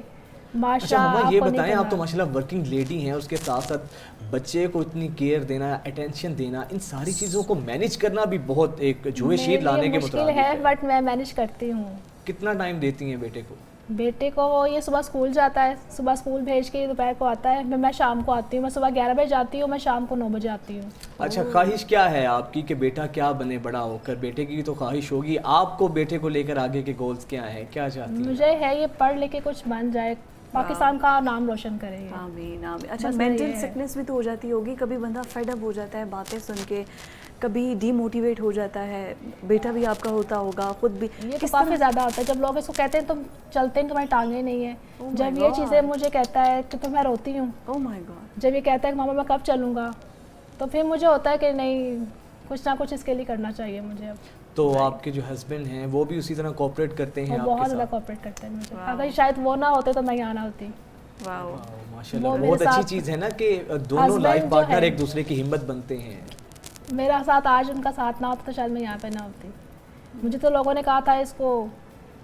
اچھا, یہ بتائیں آپ تو ماشاءاللہ ورکنگ لیڈی ہیں, اس کے ساتھ ساتھ بچے کو اتنی کیئر دینا, اٹینشن دینا, ان ساری چیزوں کو مینیج کرنا بھی بہت ایک جوئے شیر لانے کے مطابق ہے. بٹ میں مینیج کرتی ہوں. کتنا ٹائم دیتی ہیں بیٹے کو؟ بیٹے کو وہ یہ صبح اسکول جاتا ہے, صبح اسکول بھیج کے دوپہر کو آتا ہے, میں شام کو آتی ہوں. میں صبح 11 بجے جاتی ہوں, میں شام کو 9 بجے آتی ہوں. اچھا, خواہش کیا ہے آپ کی کہ بیٹا کیا بنے بڑا ہو کر؟ بیٹے کی تو خواہش ہوگی, آپ کو بیٹے کو لے کر آگے کے گولز کیا ہیں, کیا چاہتی ہیں؟ مجھے ہے یہ پڑھ لے کے کچھ بن جائے, पाकिस्तान का नाम रोशन करे। आमीन आमीन। अच्छा, बस मेरा मेंटल ये है। सिकनेस भी तो हो जाती होगी, कभी बंदा फेड अप हो जाता है बातें सुन के, कभी डीमोटिवेट हो जाता है, बेटा भी आपका होता होगा, खुद भी ये तो काफ़ी ज़्यादा होता है जब लोग इसको कहते हैं तुम चलते हैं तुम्हारी टांगें नहीं है। जब ये चीज़ें मुझे कहता है कि तो मैं रोती हूँ। Oh my God. जब ये कहता है कि मामा मैं कब चलूँगा, तो फिर मुझे होता है कि नहीं, कुछ ना कुछ इसके लिए करना चाहिए मुझे अब। तो आपके जो हस्बैंड हैं वो भी उसी तरह कोऑपरेट करते हैं वो आपके बहुत ज़्यादा साथ? कोऑपरेट करते हैं मुझे। अगर शायद वो ना होते तो मैं यहाँ ना होती। वाओ माशाल्लाह, वो मेरे बहुत अच्छी साथ- चीज़ है ना कि दोनों husband लाइफ जो पार्टनर है- एक दूसरे की हिम्मत बनते हैं। मेरा साथ आज उनका साथ ना होता तो शायद मैं यहाँ पे ना होती। मुझे तो लोगों ने कहा था इसको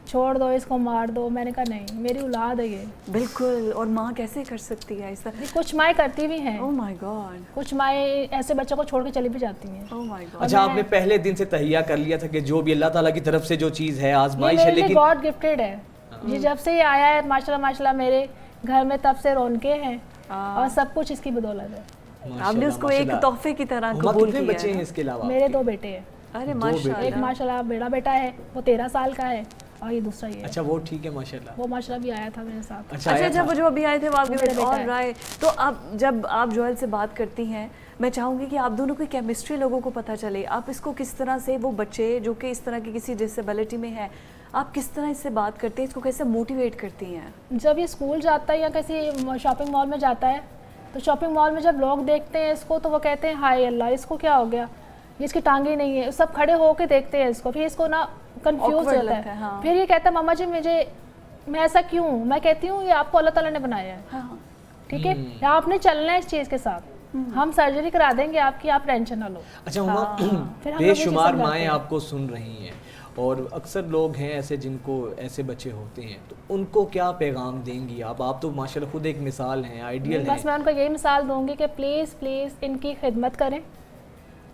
छोड़ दो, इसको मार दो, मैंने कहा नहीं, मेरी औलाद है ये। बिल्कुल, और माँ कैसे कर सकती है ऐसा? कुछ माएँ करती भी हैं। Oh my God. कुछ माएँ ऐसे बच्चों को छोड़ के चली भी जाती हैं। Oh my God. अच्छा, आपने पहले दिन से तहिया कर लिया था कि जो भी अल्लाह ताला की तरफ से जो चीज़ है आजमाइश है, लेकिन गॉड गिफ्टेड है ये। जब से ये आया है माशाल्लाह माशाल्लाह मेरे घर में तब से रौनकें हैं और सब कुछ इसकी बदौलत है। आपने उसको एक तोहफे की तरह कबूल किया बच्चे हैं इसके अलावा? मेरे 2 बेटे हैं। अरे माशाल्लाह। एक माशाल्लाह बड़ा बेटा है, वो 13 साल का है, और ये दूसरा ये है। अच्छा, वो ठीक है माशाल्लाह। वो माशाल्लाह भी आया था मेरे साथ। अच्छा, जब जो अभी आए थे वो आपके मेरा बेटे बेटा और है। राय। तो अब जब आप जोएल से बात करती हैं, मैं चाहूँगी कि आप दोनों की केमिस्ट्री लोगों को पता चले। आप इसको किस तरह से, वो बच्चे जो कि इस तरह की किसी डिसेबिलिटी में है, आप किस तरह इससे बात करते हैं, इसको कैसे मोटिवेट करती हैं? जब ये स्कूल जाता है या किसी शॉपिंग मॉल में जाता है, तो शॉपिंग मॉल में जब लोग देखते हैं इसको तो वो कहते हैं हाय अल्लाह, इसको क्या हो गया, ये इसकी टांगे नहीं है। सब खड़े होके देखते हैं इसको, फिर इसको ना कंफ्यूज Awkward होता लगता है। है, हाँ। फिर ये कहता है मामा जी मैं ऐसा क्यों? मैं कहती हूँ ये आपको अल्लाह ताला ने बनाया है, हाँ। ठीक है, आपने चलना है इस चीज़ के साथ, हम सर्जरी करा देंगे आपकी, आप टेंशन ना लो। अच्छा, फिर हम लोग ये बेशुमार चीज़ माएँ समझाते हैं। आपको सुन रही हैं और अक्सर लोग हैं ऐसे जिनको ऐसे बच्चे होते हैं, तो उनको क्या पैगाम देंगी आप तो माशाल्लाह खुद एक मिसाल हैं, आइडियल हैं। बस मैं उनको यही मिसाल दूंगी कि प्लीज़ इनकी खिदमत करें,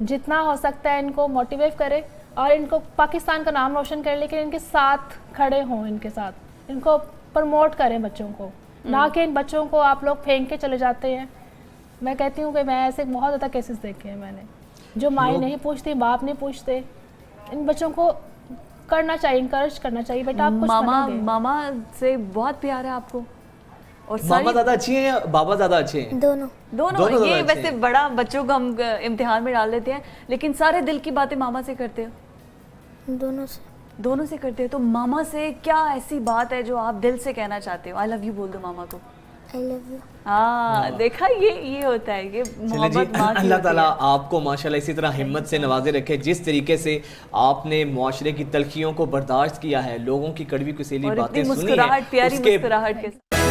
जितना हो सकता है इनको मोटिवेट करें और इनको पाकिस्तान का नाम रोशन करें, लेकिन इनके साथ खड़े हों, इनके साथ इनको प्रमोट करें बच्चों को, ना कि इन बच्चों को आप लोग फेंक के चले जाते हैं। मैं कहती हूँ कि मैं ऐसे बहुत ज़्यादा केसेस देखे हैं मैंने, जो माएँ नहीं पूछती, बाप नहीं पूछते। इन बच्चों को करना चाहिए, इनकरेज करना चाहिए, बेटा आप कुछ बना दें। मामा से बहुत प्यार है आपको? और मामा ज़्यादा अच्छी हैं या बाबा ज़्यादा अच्छे हैं? दोनों दोनों ज़्यादा ये अच्छे वैसे हैं। बड़ा बच्चों को हम इम्तिहान में डाल देते हैं, लेकिन सारे दिल की बातें मामा से करते हो? दोनों से करते हो। तो मामा से क्या ऐसी बात है जो आप दिल से कहना चाहते हो? आई लव यू बोल दो मामा को। I love you. हाँ, देखा, ये होता है कि चलिए जी, मोहब्बत माँ की अल्लाह होती ताला है। आपको माशाल्लाह इसी तरह हिम्मत से नवाजे रखे। जिस तरीके से आपने मुआशरे की तलखियों को बर्दाश्त किया है, लोगों की कड़वी कुसेली और बातें इतनी सुनी मुस्कुराहट, हैं, प्यारी उसके मुस्कुराहट के साथ।